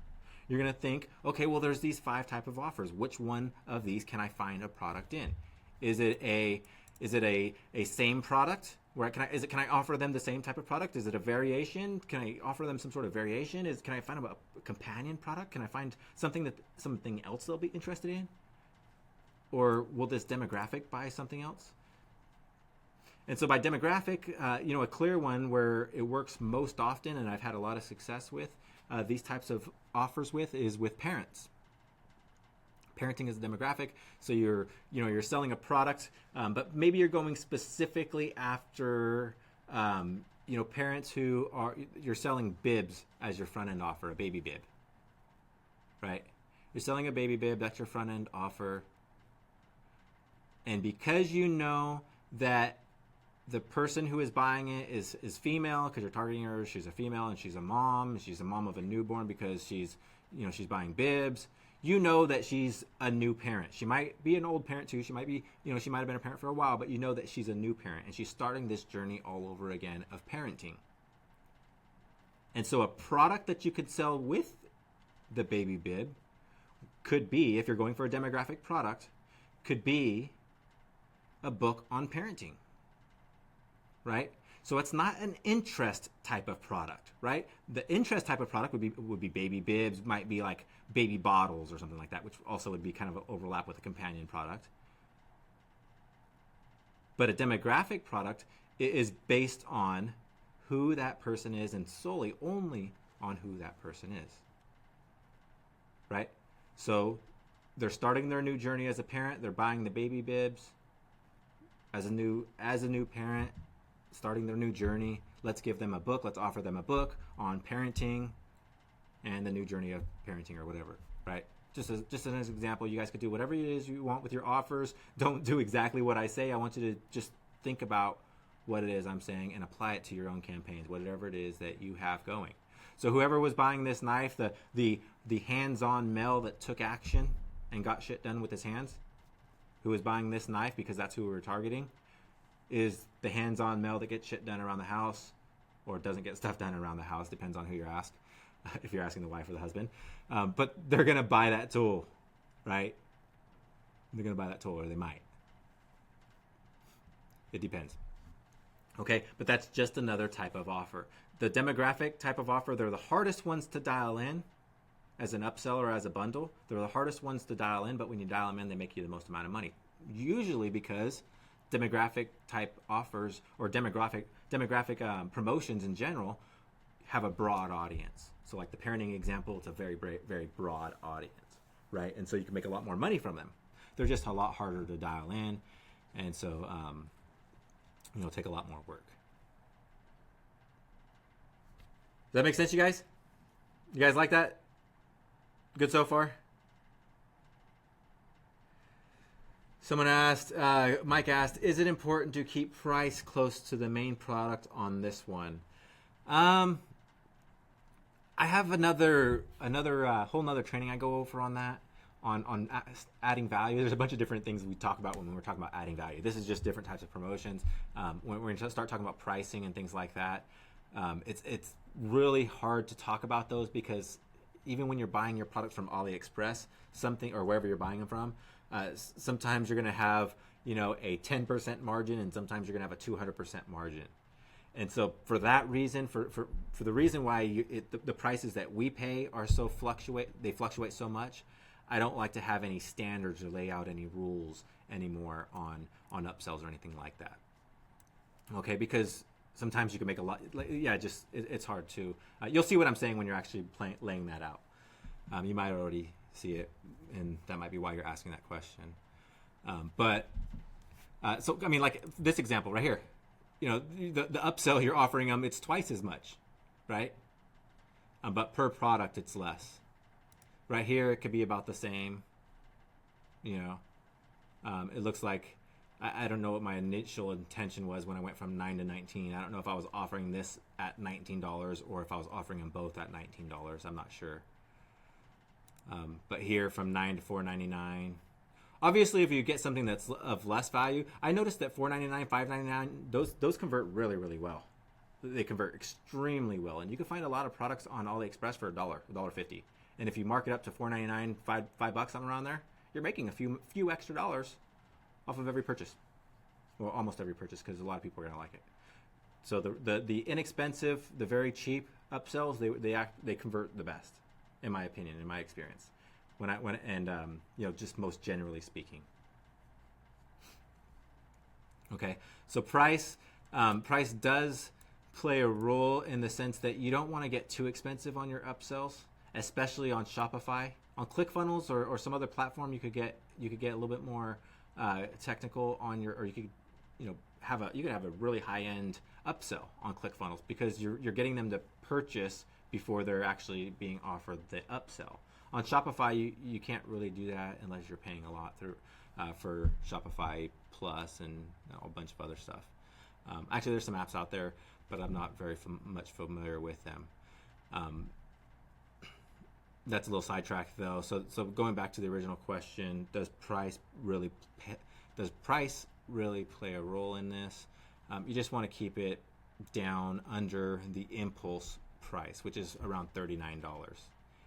you're going to think, okay, well, there's these 5 types of offers. Which one of these can I find a product in? Is it a same product? Can I offer them the same type of product? Is it a variation? Can I offer them some sort of variation? Can I find a companion product? Can I find something else they'll be interested in? Or will this demographic buy something else? And so by demographic, a clear one where it works most often, and I've had a lot of success with these types of offers is with parents. Parenting is a demographic, so you're selling a product, but maybe you're going specifically after parents you're selling bibs as your front end offer, a baby bib, right? You're selling a baby bib, that's your front end offer, and because you know that the person who is buying it is female, because you're targeting her, she's a female and she's a mom of a newborn because she's buying bibs. You know that she's a new parent. She might be an old parent too. She might be, she might have been a parent for a while, but you know that she's a new parent and she's starting this journey all over again of parenting. And so a product that you could sell with the baby bib could be, if you're going for a demographic product, could be a book on parenting, right? So it's not an interest type of product, right? The interest type of product would be baby bibs, might be like baby bottles or something like that, which also would be kind of an overlap with a companion product. But a demographic product is based on who that person is and solely only on who that person is, right? So they're starting their new journey as a parent. They're buying the baby bibs as a new parent, starting their new journey. Let's give them a book. Let's offer them a book on parenting and the new journey of parenting or whatever, right? just as an example, you guys could do whatever it is you want with your offers. Don't do exactly what I say. I want you to just think about what it is I'm saying and apply it to your own campaigns, whatever it is that you have going. So whoever was buying this knife, the hands-on male that took action and got shit done with his hands, who was buying this knife because that's who we were targeting, is the hands-on male that gets shit done around the house, or doesn't get stuff done around the house, depends on who you ask, if you're asking the wife or the husband. But they're going to buy that tool, right? They're going to buy that tool, or they might. It depends. Okay, but that's just another type of offer. The demographic type of offer, they're the hardest ones to dial in as an upsell or as a bundle. They're the hardest ones to dial in, but when you dial them in, they make you the most amount of money. Usually because demographic type offers or demographic promotions in general have a broad audience. So like the parenting example, it's a very, very broad audience, right? And so you can make a lot more money from them. They're just a lot harder to dial in, and so take a lot more work. Does that make sense, you guys? You guys like that? Good so far? Someone asked, Mike asked, is it important to keep price close to the main product on this one? I have another whole nother training I go over on that, on adding value. There's a bunch of different things we talk about when we're talking about adding value. This is just different types of promotions. When we're going to start talking about pricing and things like that, it's really hard to talk about those, because even when you're buying your product from AliExpress, something, or wherever you're buying them from, sometimes you're going to have a 10% margin, and sometimes you're going to have a 200% margin. And so for that reason, for the reason why the prices that we pay are so fluctuate so much, I don't like to have any standards or lay out any rules anymore on upsells or anything like that. Okay, because sometimes you can make a lot. It's hard to. You'll see what I'm saying when you're actually laying that out. You might already see it, and that might be why you're asking that question. So I mean, like this example right here, the upsell you're offering them, it's twice as much, right? But per product, it's less. Right here, it could be about the same. It looks like, I don't know what my initial intention was when I went from 9 to 19. I don't know if I was offering this at $19 or if I was offering them both at $19. I'm not sure. But here from 9 to $4.99. Obviously, if you get something that's of less value, I noticed that $4.99, $5.99, those convert really, really well. They convert extremely well, and you can find a lot of products on AliExpress for $1.50. And if you mark it up to $4.99, $5 something around there, you're making a few extra dollars off of every purchase. Well, almost every purchase, because a lot of people are going to like it. So the inexpensive, the very cheap upsells, they convert the best, in my opinion, in my experience. Just most generally speaking. Okay, so price does play a role in the sense that you don't want to get too expensive on your upsells, especially on Shopify. On ClickFunnels or some other platform, you could get a little bit more technical on your, or you could have a really high end upsell on ClickFunnels, because you're getting them to purchase before they're actually being offered the upsell. On Shopify, you can't really do that unless you're paying a lot through for Shopify Plus and a bunch of other stuff. Actually, there's some apps out there, but I'm not very much familiar with them. That's a little sidetracked though. So going back to the original question, does price really play a role in this? You just want to keep it down under the impulse price, which is around $39.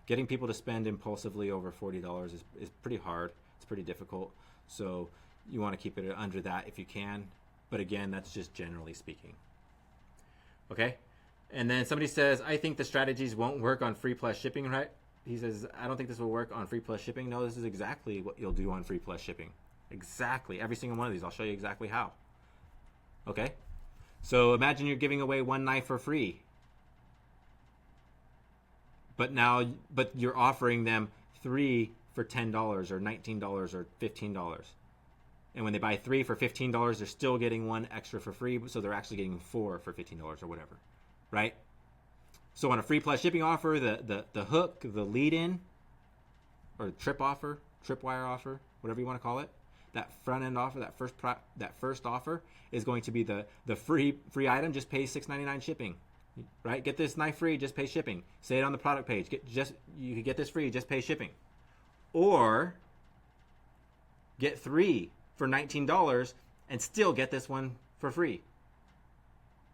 Getting people to spend impulsively over $40 is pretty hard. It's pretty difficult. So you want to keep it under that if you can. But again, that's just generally speaking. Okay? And then somebody says, I think the strategies won't work on free plus shipping, right? He says, I don't think this will work on free plus shipping. No, this is exactly what you'll do on free plus shipping. Exactly. Every single one of these. I'll show you exactly how. Okay? So imagine you're giving away one knife for free. But you're offering them 3 for $10 or $19 or $15. And when they buy 3 for $15, they're still getting 1 extra for free. So they're actually getting 4 for $15 or whatever, right? So on a free plus shipping offer, the hook, the lead in, or trip offer, tripwire offer, whatever you want to call it. That front end offer, that first offer is going to be the free item. Just pay $6.99 shipping, right? Get this knife free, just pay shipping. Say it on the product page. You could get this free, just pay shipping. Or get 3 for $19 and still get this one for free.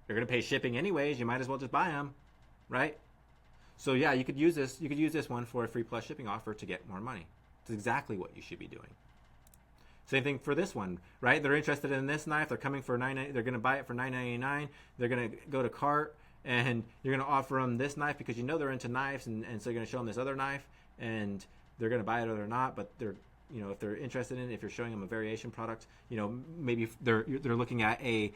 You're going to pay shipping anyways. You might as well just buy them, right? So yeah, you could use this. You could use this one for a free plus shipping offer to get more money. It's exactly what you should be doing. Same thing for this one, right? They're interested in this knife. They're coming for $9. They're going to buy it for $9.99. They're going to go to cart, and you're going to offer them this knife because you know they're into knives, and so you're going to show them this other knife, and they're going to buy it or they're not. But they're, if they're interested in it, if you're showing them a variation product, maybe they're looking at a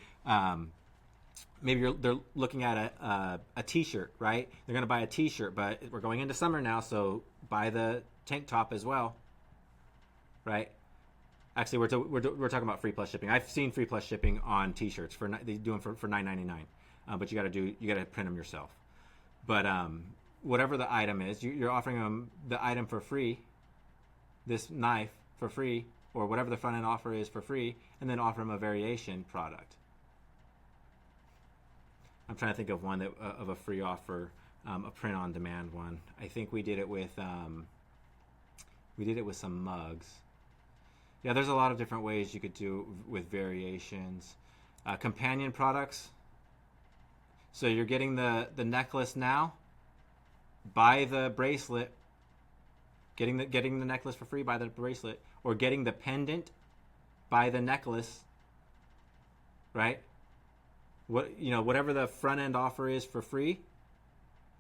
they're looking at a t-shirt, right? They're going to buy a t-shirt, but we're going into summer now, so buy the tank top as well, right? Actually, we're talking about free plus shipping. I've seen free plus shipping on t-shirts they do them for $9.99, but you got to print them yourself. But whatever the item is, you're offering them the item for free, this knife for free, or whatever the front end offer is for free, and then offer them a variation product. I'm trying to think of one of a free offer, a print on demand one. I think we did it with some mugs. Yeah, there's a lot of different ways you could do with variations. Companion products. So you're getting the necklace now. Buy the bracelet. Getting the necklace for free. Buy the bracelet, or getting the pendant. Buy the necklace. Right. Whatever the front end offer is for free.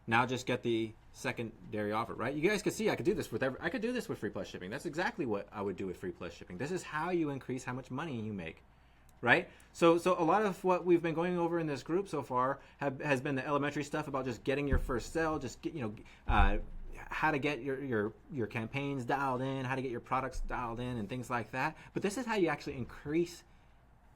Now just get the secondary offer, right? You guys can see I could do this with free plus shipping. That's exactly what I would do with free plus shipping. This is how you increase how much money you make, right? So a lot of what we've been going over in this group so far has been the elementary stuff about just getting your first sale, just get, how to get your campaigns dialed in, how to get your products dialed in, and things like that. But this is how you actually increase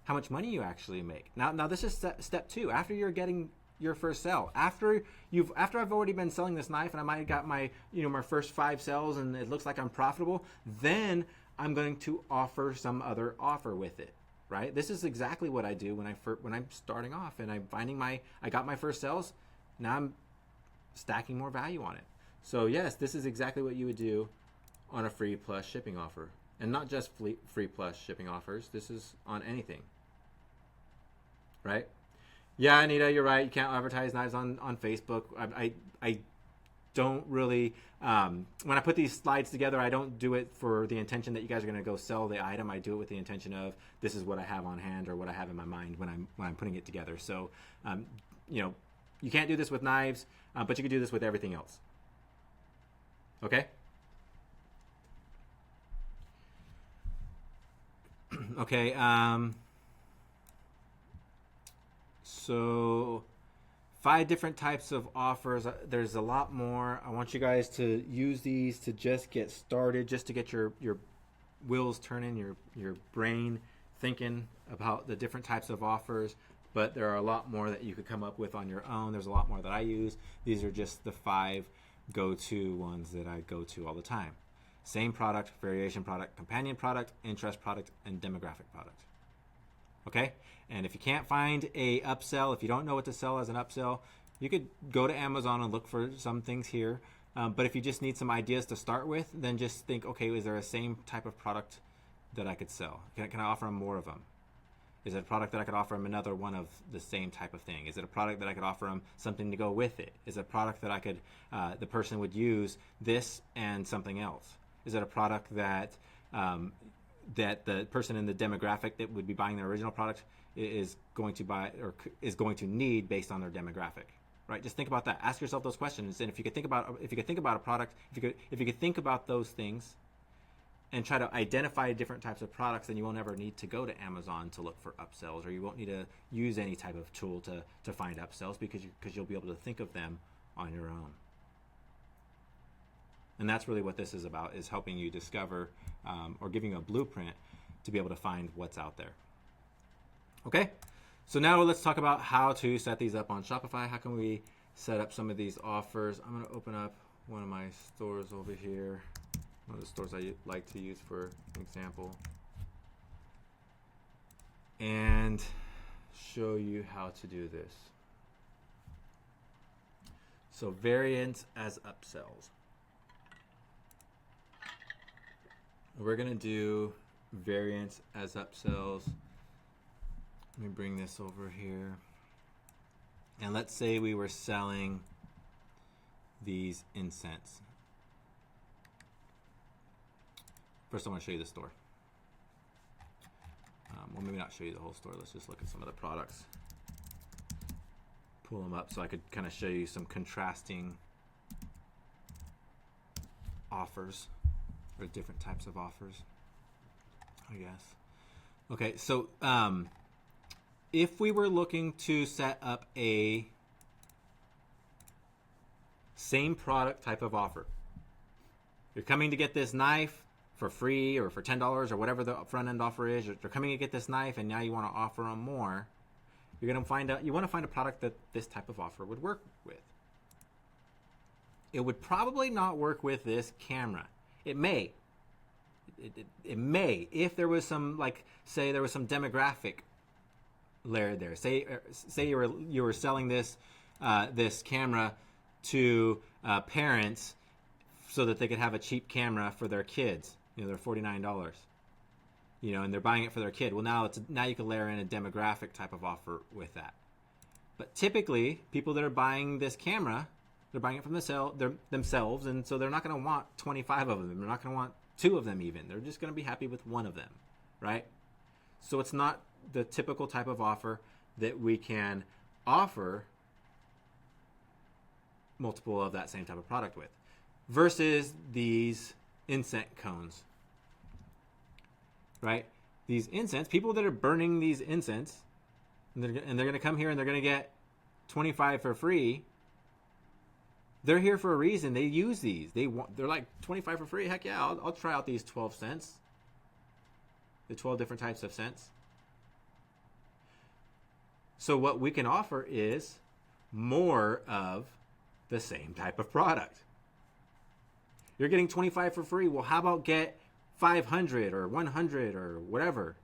how much money you actually make. Now this is step 2. After you're getting your first sale, after I've already been selling this knife and I might have got my my first 5 sales and it looks like I'm profitable, then I'm going to offer some other offer with it, right? This is exactly what I do when I'm starting off and I'm finding I got my first sales. Now I'm stacking more value on it. So yes, this is exactly what you would do on a free plus shipping offer, and not just free plus shipping offers. This is on anything, right? Yeah, Anita, you're right. You can't advertise knives on Facebook. I don't really, when I put these slides together, I don't do it for the intention that you guys are going to go sell the item. I do it with the intention of this is what I have on hand or what I have in my mind when I'm putting it together. So, you can't do this with knives, but you can do this with everything else. Okay? Okay, so 5 different types of offers. There's a lot more. I want you guys to use these to just get started, just to get your wheels turning, your brain thinking about the different types of offers. But there are a lot more that you could come up with on your own. There's a lot more that I use. These are just the 5 go-to ones that I go to all the time. Same product, variation product, companion product, interest product, and demographic product. Okay? And if you can't find a upsell, if you don't know what to sell as an upsell, you could go to Amazon and look for some things here. But if you just need some ideas to start with, then just think, okay, is there a same type of product that I could sell? Can I offer them more of them? Is it a product that I could offer them another one of the same type of thing? Is it a product that I could offer them something to go with it? Is it a product that I could, the person would use this and something else? Is it a product that that the person in the demographic that would be buying their original product is going to buy or is going to need based on their demographic? Right? Just think about that. Ask yourself those questions, and if you could think about a product, if you could think about those things, and try to identify different types of products, then you won't ever need to go to Amazon to look for upsells, or you won't need to use any type of tool to find upsells because you'll be able to think of them on your own. And that's really what this is about, is helping you discover or giving you a blueprint to be able to find what's out there. Okay, so now let's talk about how to set these up on Shopify. How can we set up some of these offers? I'm going to open up one of my stores over here. one of the stores I like to use for an example, and show you how to do this. So variants as upsells. We're going to do variants as upsells. Let me bring this over here. And let's say we were selling these incense. First, I want to show you the store. Well, maybe not show you the whole store. Let's just look at some of the products. Pull them up so I could kind of show you some contrasting offers, or different types of offers, I guess. Okay, so if we were looking to set up a same product type of offer, you're coming to get this knife for free or for $10 or whatever the front end offer is, you're coming to get this knife and now you want to offer them more, you want to find a product that this type of offer would work with. It would probably not work with this camera. It may. It may, if there was some, like, say there was some demographic layer there. Say you were selling this this camera to parents so that they could have a cheap camera for their kids. They're $49. And they're buying it for their kid. Well, now you can layer in a demographic type of offer with that. But typically, people that are buying this camera, they're buying it from themselves, and so they're not going to want 25 of them. They're not going to want 2 of them even. They're just going to be happy with 1 of them, right? So it's not the typical type of offer that we can offer multiple of that same type of product with, versus these incense cones, right? These incense, people that are burning these incense, and they're going to come here and they're going to get 25 for free. They're here for a reason. They use these. They're like 25 for free. Heck yeah, I'll try out these 12 cents. The 12 different types of scents. So what we can offer is more of the same type of product. You're getting 25 for free. Well, how about get 500 or 100 or whatever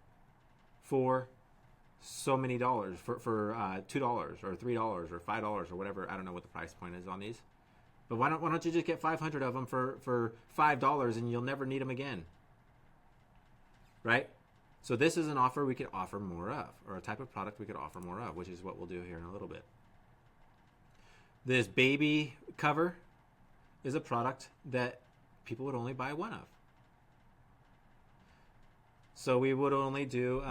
for so many dollars, for $2 or $3 or $5 or whatever. I don't know what the price point is on these. But why don't you just get 500 of them for $5 and you'll never need them again? Right? So this is an offer we could offer more of, or a type of product we could offer more of, which is what we'll do here in a little bit. This baby cover is a product that people would only buy 1 of. So we would only do,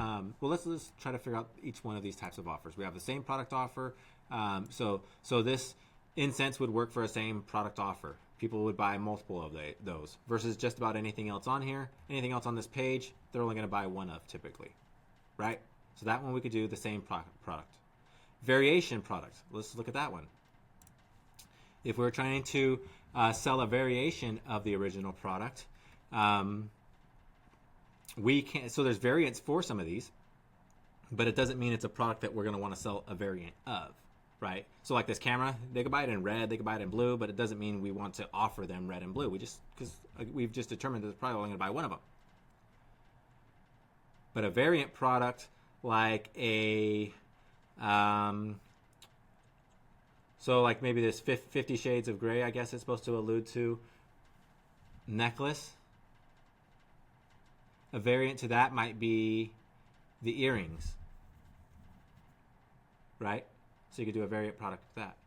well, let's try to figure out each one of these types of offers. We have the same product offer. So this incense would work for a same product offer. People would buy multiple of those versus just about anything else on here. Anything else on this page, they're only going to buy 1 of typically, right? So that one we could do the same product. Variation product. Let's look at that one. If we're trying to sell a variation of the original product, we can. So there's variants for some of these, but it doesn't mean it's a product that we're going to want to sell a variant of, right? So like this camera, they could buy it in red, they could buy it in blue, but it doesn't mean we want to offer them red and blue. Because we've just determined that they're probably only going to buy 1 of them. But a variant product like a, so like maybe this 50 Shades of Grey, I guess it's supposed to allude to, necklace. A variant to that might be the earrings, right? So you could do a variant product with that.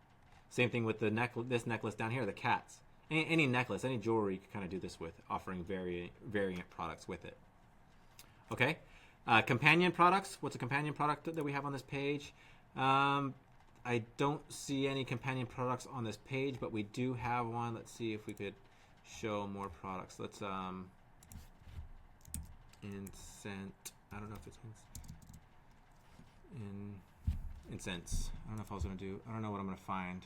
Same thing with the this necklace down here, the cats. Any necklace, any jewelry, you can kind of do this with, offering variant products with it. Okay, companion products. What's a companion product that we have on this page? I don't see any companion products on this page, but we do have one. Let's see if we could show more products. Let's incense. I don't know if it's incense. I don't know if I was gonna do. I don't know what I'm gonna find.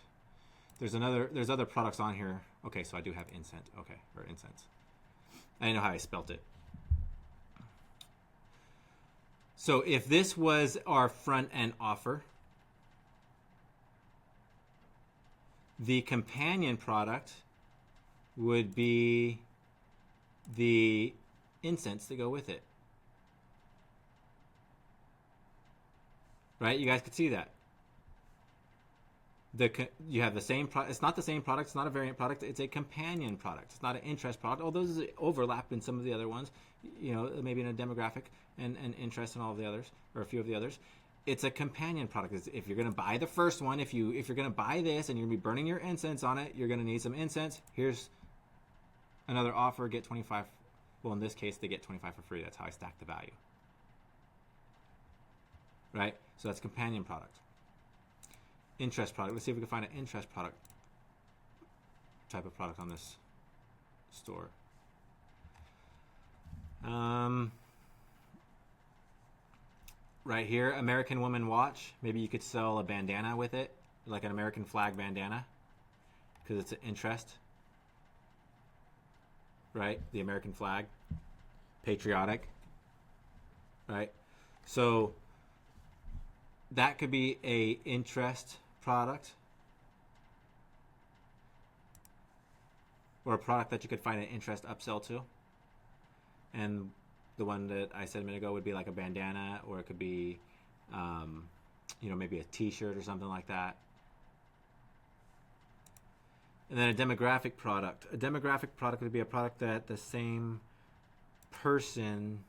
There's other products on here. Okay, so I do have incense. Okay, or incense. I didn't know how I spelt it. So if this was our front end offer, the companion product would be the incents that go with it. Right? You guys could see that. You have the same product. It's not the same product. It's not a variant product. It's a companion product. It's not an interest product. Although there's overlap in some of the other ones, maybe in a demographic and interest in all of the others, or a few of the others. It's a companion product. If you're going to buy the first one, if you're going to buy this and you're going to be burning your incense on it, you're going to need some incense. Here's another offer. Get 25. Well, in this case, they get 25 for free. That's how I stack the value. Right? So that's companion product. Interest product. Let's see if we can find an interest product type of product on this store. Right here, American Woman watch. Maybe you could sell a bandana with it, like an American flag bandana, because it's an interest. Right? The American flag. Patriotic. Right? So that could be a interest product, or a product that you could find an interest upsell to. And the one that I said a minute ago would be like a bandana, or it could be, maybe a T-shirt or something like that. And then a demographic product. A demographic product would be a product that the same person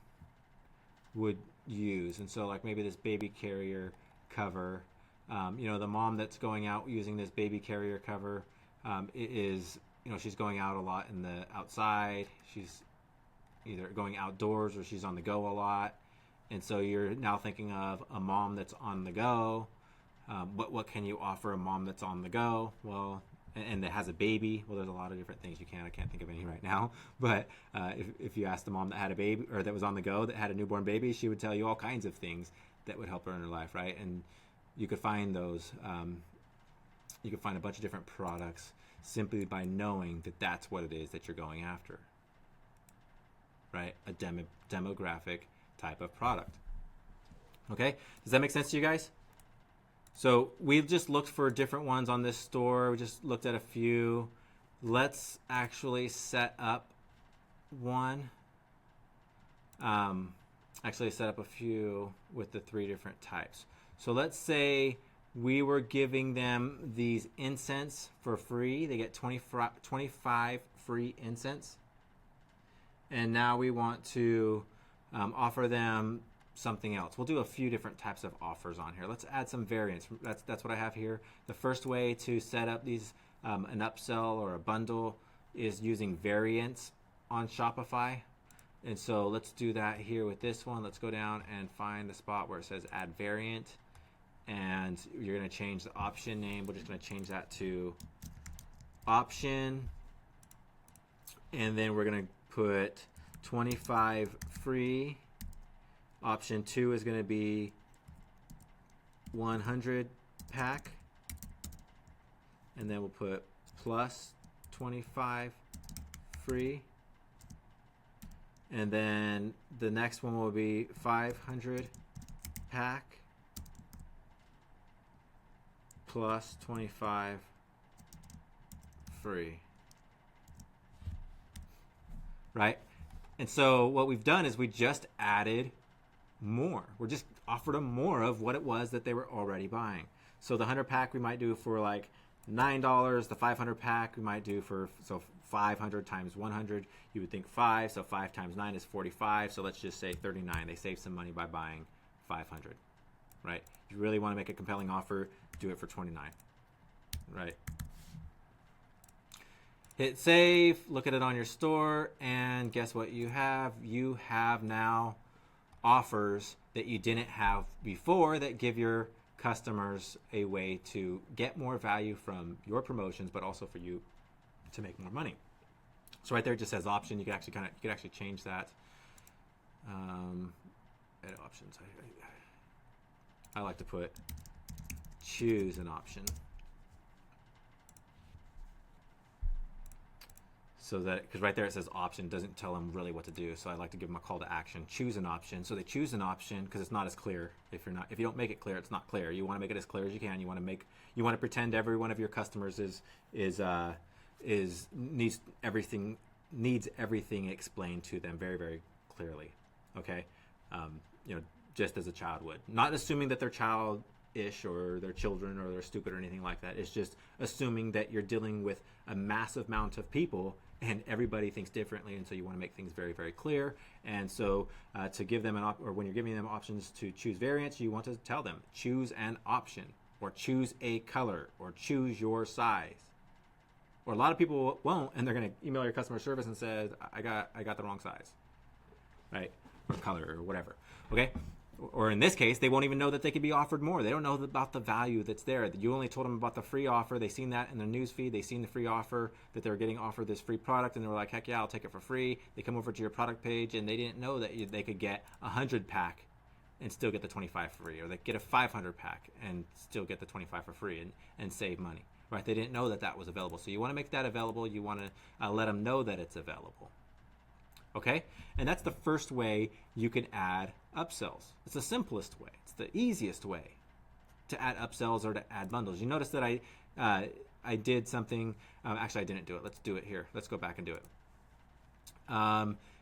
would use. And so like maybe this baby carrier cover, the mom that's going out using this baby carrier cover is, she's going out a lot in the outside. She's either going outdoors or she's on the go a lot. And so you're now thinking of a mom that's on the go. What can you offer a mom that's on the go? Well, and that has a baby. Well, there's a lot of different things you can. I can't think of any right now. But if you asked the mom that had a baby, or that was on the go, that had a newborn baby, she would tell you all kinds of things that would help her in her life, right? And you could find those. You could find a bunch of different products simply by knowing that that's what it is that you're going after, right? A demographic type of product. Okay? Does that make sense to you guys? So we've just looked for different ones on this store. We just looked at a few. Let's actually set up one. Actually set up a few with the 3 different types. So let's say we were giving them these incense for free. They get 25 free incense. And now we want to offer them something else. We'll do a few different types of offers on here. Let's add some variants. That's what I have here. The first way to set up these an upsell or a bundle is using variants on Shopify. And so let's do that here with this one. Let's go down and find the spot where it says add variant, and you're going to change the option name. We're just going to change that to option, and then we're going to put 25 free. Option 2 is going to be 100 pack, and then we'll put plus 25 free. And then the next one will be 500 pack plus 25 free. Right? And so what we've done is we just added more. We're just offered them more of what it was that they were already buying. So the 100 pack we might do for like $9. The 500 pack we might do for, so 500 times 100, you would think 5. So 5 times 9 is 45. So let's just say 39. They saved some money by buying 500, right? If you really want to make a compelling offer, do it for 29, right? Hit save, look at it on your store, and guess what you have? You have now offers that you didn't have before that give your customers a way to get more value from your promotions, but also for you to make more money. So right there it just says option. You could actually change that. Edit options. I like to put choose an option, so that, because right there it says option, doesn't tell them really what to do. So I like to give them a call to action. Choose an option. So they choose an option because it's not as clear. If you don't make it clear, it's not clear. You want to make it as clear as you can. You want to pretend every one of your customers needs everything needs everything explained to them very, very clearly. Okay, you know, just as a child would. Not assuming that they're childish or they're children or they're stupid or anything like that. It's just assuming that you're dealing with a massive amount of people and everybody thinks differently, and so you want to make things very, very clear. And so to give them or when you're giving them options to choose variants, you want to tell them choose an option, or choose a color, or choose your size. Or a lot of people won't, and they're going to email your customer service and says, I got the wrong size, right? Or color or whatever. Okay. Or in this case, they won't even know that they could be offered more. They don't know about the value that's there. You only told them about the free offer. They seen that in their news feed. They seen the free offer, that they were getting offered this free product, and they were like, heck yeah, I'll take it for free. They come over to your product page, and they didn't know that they could get a 100 pack and still get the 25 free, or they get a 500 pack and still get the 25 for free and save money, right? They didn't know that that was available. So you want to make that available. You want to let them know that it's available. Okay, and that's the first way you can add upsells. It's the simplest way. It's the easiest way to add upsells or to add bundles. You notice that I did something. Actually, I didn't do it. Let's do it here. Let's go back and do it.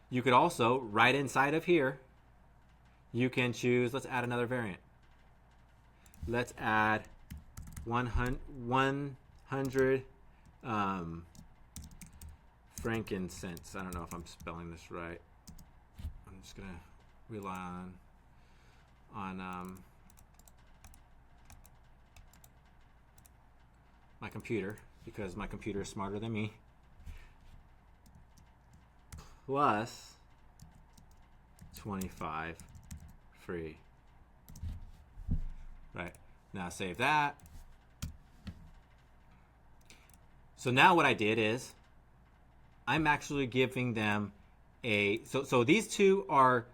You could also, right inside of here, you can choose. Let's add another variant. Let's add 100 frankincense. I don't know if I'm spelling this right. I'm just gonna rely on my computer, because my computer is smarter than me. Plus 25 free. Right, now save that. So now what I did is I'm actually giving them so these two are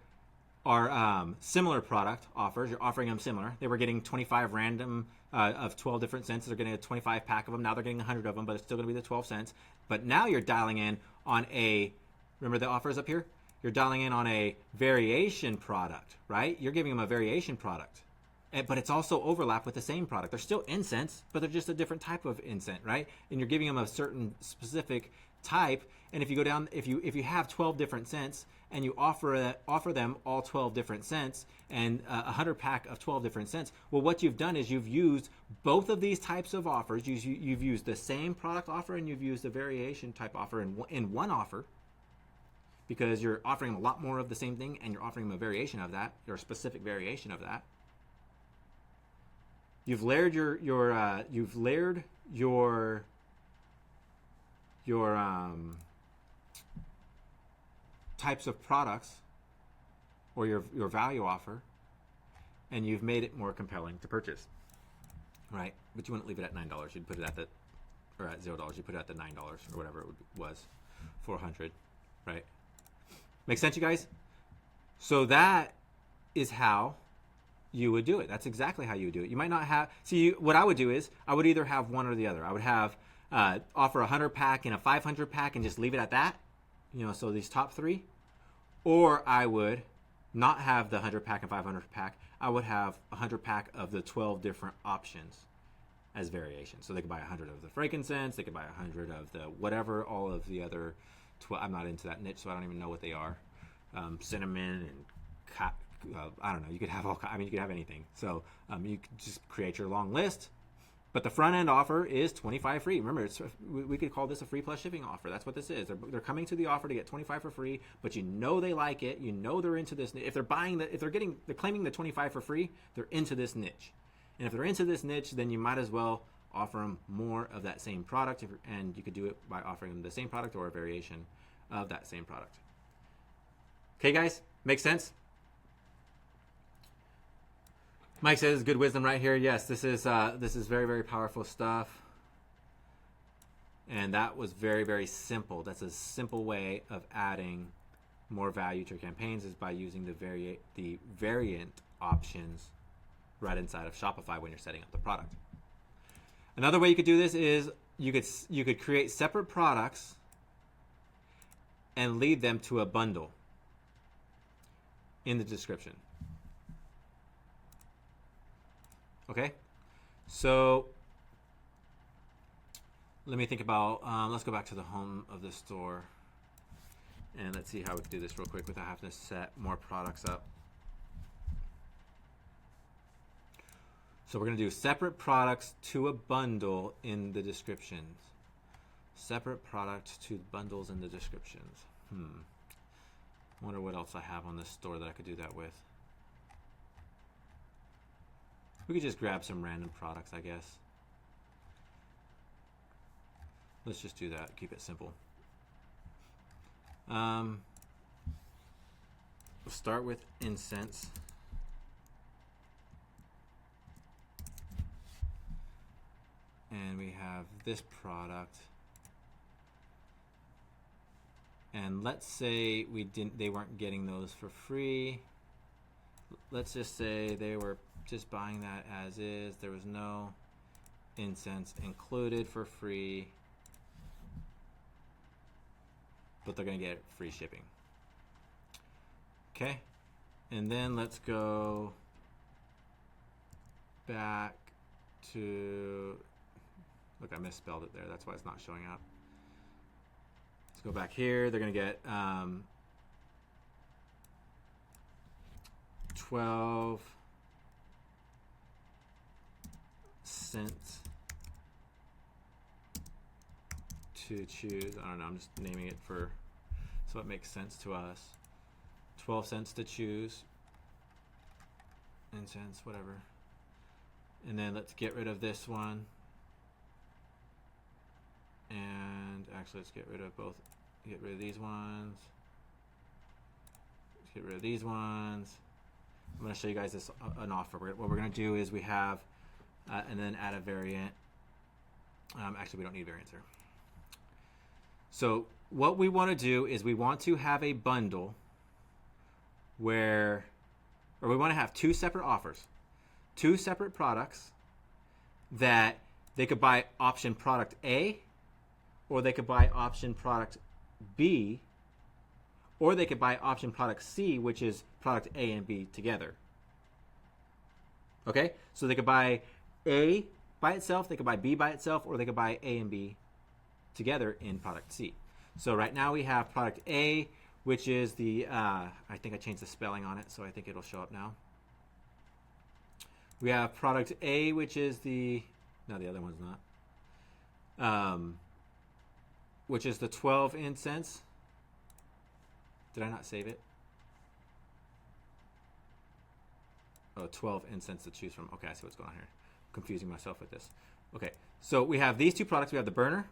similar product offers. You're offering them similar. They were getting 25 random of 12 different scents. They're getting a 25 pack of them. Now they're getting 100 of them, but it's still going to be the 12 cents. But now you're dialing in on remember the offers up here? You're dialing in on a variation product, right? You're giving them a variation product. But it's also overlap with the same product. They're still incense, but they're just a different type of incense, right? And you're giving them a certain specific type. And if you go down, if you have 12 different scents and you offer them all 12 different scents and a 100 pack of 12 different scents, well, what you've done is you've used both of these types of offers. You've used the same product offer and you've used a variation type offer in one offer, because you're offering them a lot more of the same thing and you're offering them a variation of that, or a specific variation of that. You've layered your types of products, or your value offer, and you've made it more compelling to purchase, right? But you wouldn't leave it at $9. You'd put it at at $0. You put it at the $9 or whatever it was, 400, right? Make sense, you guys? So that is how you would do it. That's exactly how you would do it. You might not have. See, what I would do is I would either have one or the other. I would have offer a 100 pack and a 500 pack and just leave it at that. So these top three. Or I would not have the 100 pack and 500 pack. I would have a 100 pack of the 12 different options as variations. So they could buy 100 of the frankincense. They could buy 100 of the whatever, all of the other 12. I'm not into that niche, so I don't even know what they are. Cinnamon and I don't know. You could have you could have anything. So you could just create your long list. But the front end offer is 25 free. Remember, we could call this a free plus shipping offer. That's what this is. They're coming to the offer to get 25 for free, but they like it. They're into this. If they're claiming the 25 for free, they're into this niche. And if they're into this niche, then you might as well offer them more of that same product. And you could do it by offering them the same product or a variation of that same product. Okay, guys, make sense? Mike says, good wisdom right here. Yes, this is very, very powerful stuff. And that was very, very simple. That's a simple way of adding more value to your campaigns, is by using the variant options right inside of Shopify when you're setting up the product. Another way you could do this is you could create separate products and lead them to a bundle in the description. Okay, so let me think about, let's go back to the home of the store. And let's see how we can do this real quick without having to set more products up. So we're going to do separate products to a bundle in the descriptions. Separate products to bundles in the descriptions. I wonder what else I have on this store that I could do that with. We could just grab some random products, I guess. Let's just do that. Keep it simple. We'll start with incense. And we have this product. And let's say they weren't getting those for free. Let's just say they were just buying that as is. There was no incense included for free, but they're going to get free shipping. Okay, and then let's go back to, look, I misspelled it there. That's why it's not showing up. Let's go back here. They're going to get 12 cents to choose. I don't know, I'm just naming it for so it makes sense to us. 12 cents to choose. Incense, whatever. And then let's get rid of this one. And actually, let's get rid of both. Get rid of these ones. Let's get rid of these ones. I'm going to show you guys this an offer. What we're going to do is we have, and then add a variant. Actually, we don't need variants here. So what we want to do is we want to have a bundle where, or we want to have two separate offers, two separate products that they could buy option product A, or they could buy option product B, or they could buy option product C, which is product A and B together. Okay, so they could buy A by itself, they could buy B by itself, or they could buy A and B together in product C. So right now we have product A, which is the, I think I changed the spelling on it, so I think it'll show up now. We have product A, which is the, no, the other one's not. Which is the 12 incense. Did I not save it? Oh, 12 incense to choose from. Okay, I see what's going on here. Confusing myself with this. Okay, so we have these two products. We have the burner.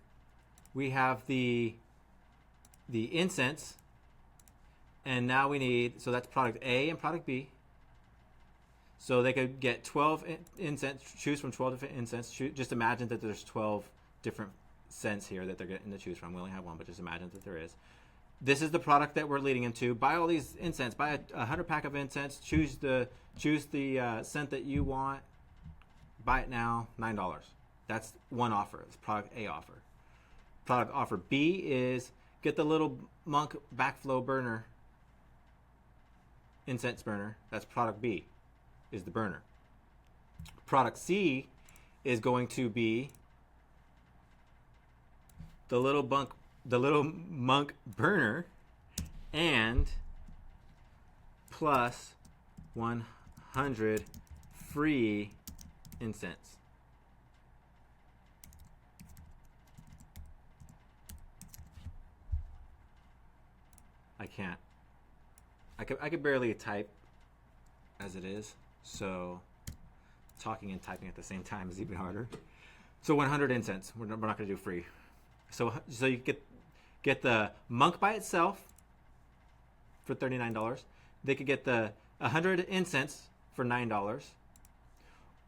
We have the incense. And now we need, so that's product A and product B. So they could get 12 incense, choose from 12 different incense. Just imagine that there's 12 different scents here that they're getting to choose from. We only have one, but just imagine that there is. This is the product that we're leading into. Buy all these incense. Buy a 100 pack of incense. Choose the scent that you want. Buy it now, $9. That's one offer. It's product A offer. Product offer B is get the little Monk backflow burner, incense burner. That's product B, is the burner. Product C is going to be the little Monk burner and plus 100 free incense. I can't. I could barely type as it is, so talking and typing at the same time is even harder. So 100 incense. We're not going to do free. So you get the Monk by itself for $39. They could get the 100 incense for $9,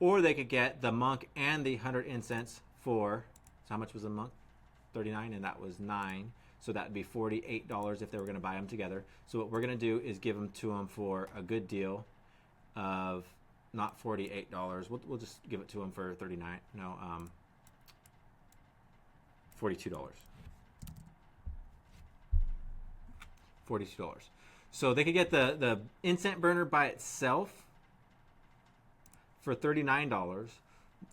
or they could get the Monk and the 100 incense for, so how much was the Monk? $39, and that was $9. So that would be $48 if they were going to buy them together. So what we're going to do is give them to them for a good deal of not $48. We'll just give it to them for $39. No, $42. $42. So they could get the incense burner by itself for $39,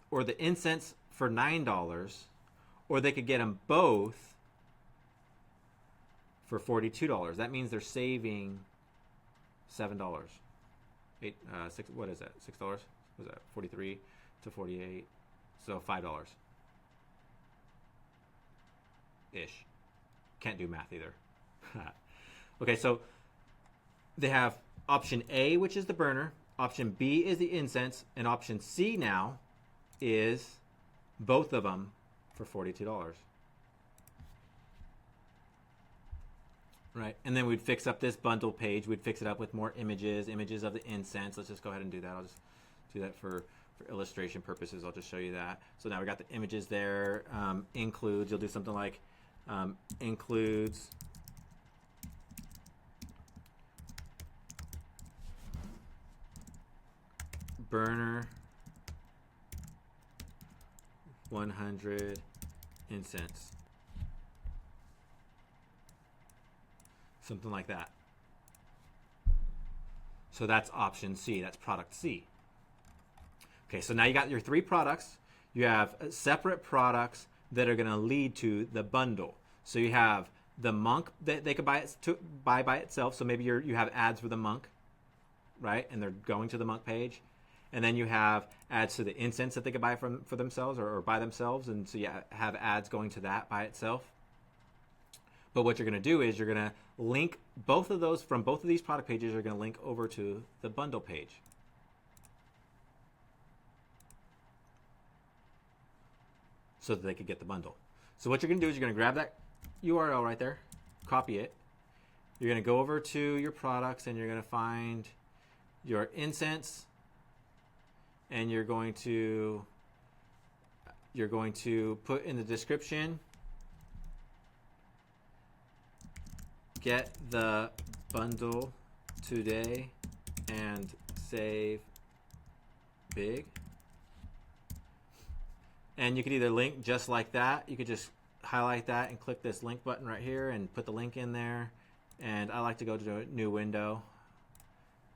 or the incense for $9, or they could get them both for $42. That means they're saving $7. Six. What is that? $6? What is that? 43 to 48. So $5 ish. Can't do math either. Okay, so they have option A, which is the burner. Option B is the incense, and option C now is both of them for $42. Right, and then we'd fix up this bundle page. We'd fix it up with more images of the incense. Let's just go ahead and do that. I'll just do that for illustration purposes. I'll just show you that. So now we got the images there. Includes, you'll do something like includes burner 100 incense. Something like that. So that's option C. That's product C. Okay, so now you got your 3 products. You have separate products that are going to lead to the bundle. So you have the monk that they could buy by itself. So maybe you have ads for the monk, right? And they're going to the monk page. And then you have ads to the incense that they could buy for themselves or by themselves. And so you have ads going to that by itself. But what you're going to do is you're going to link both of those from both of these product pages. You're going to link over to the bundle page. So that they could get the bundle. So what you're going to do is you're going to grab that URL right there, copy it. You're going to go over to your products and you're going to find your incense, and you're going to put in the description, get the bundle today and save big. And you could either link just like that. You could just highlight that and click this link button right here and put the link in there. And I like to go to a new window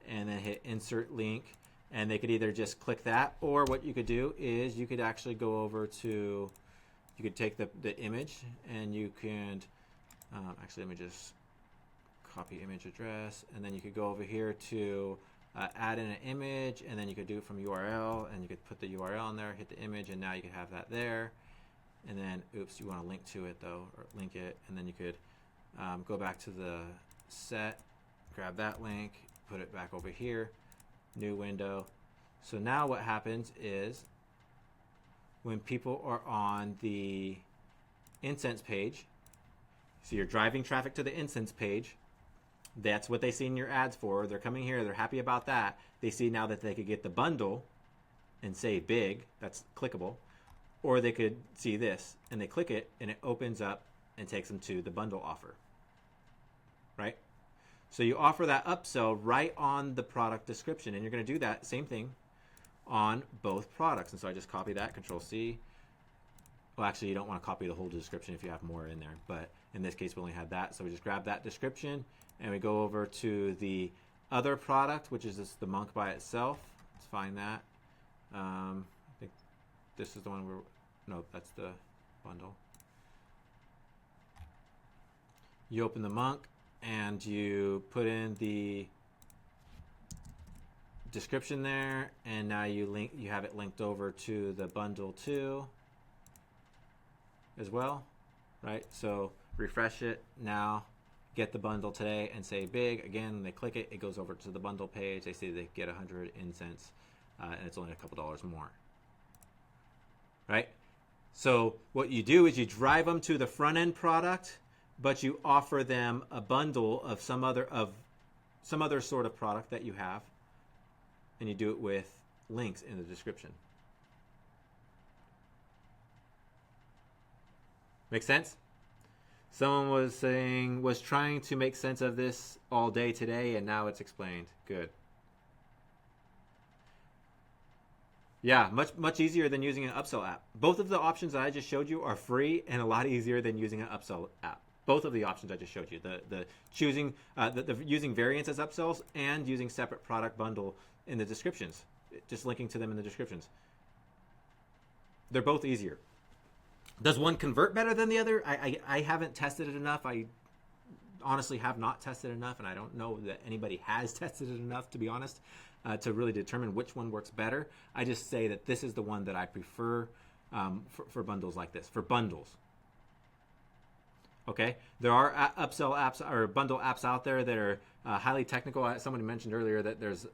and then hit insert link. And they could either just click that, or what you could do is you could actually go over to, you could take the image and you can, actually let me just copy image address, and then you could go over here to add in an image, and then you could do it from URL, and you could put the URL in there, hit the image, and now you could have that there. And then, oops, you want to link to it though, or link it, and then you could go back to the set, grab that link, put it back over here, new window. So now what happens is when people are on the incense page, so you're driving traffic to the incense page, that's what they see in your ads for. They're coming here, they're happy about that. They see now that they could get the bundle and say big, that's clickable. Or they could see this and they click it and it opens up and takes them to the bundle offer. Right? So you offer that upsell right on the product description, and you're going to do that same thing on both products. And so I just copy that, Control C. Well, actually, you don't want to copy the whole description if you have more in there, but in this case, we only had that. So we just grab that description and we go over to the other product, which is just the monk by itself. Let's find that. I think this is the one where, no, that's the bundle. You open the monk and you put in the description there, and now you have it linked over to the bundle too as well, right? So refresh it now, get the bundle today and say big. Again, they click it, it goes over to the bundle page. They see they get 100 incense, and it's only a couple dollars more, right? So what you do is you drive them to the front end product, but you offer them a bundle of some other sort of product that you have, and you do it with links in the description. Make sense? Someone was trying to make sense of this all day today, and now it's explained. Good. Yeah, much easier than using an upsell app. Both of the options that I just showed you are free and a lot easier than using an upsell app. Both of the options I just showed you, the choosing, the using variants as upsells and using separate product bundle in the descriptions, just linking to them in the descriptions. They're both easier. Does one convert better than the other? I haven't tested it enough. I honestly have not tested enough, and I don't know that anybody has tested it enough, to be honest, to really determine which one works better. I just say that this is the one that I prefer for bundles like this, for bundles. Okay, there are upsell apps or bundle apps out there that are highly technical. Somebody mentioned earlier that there's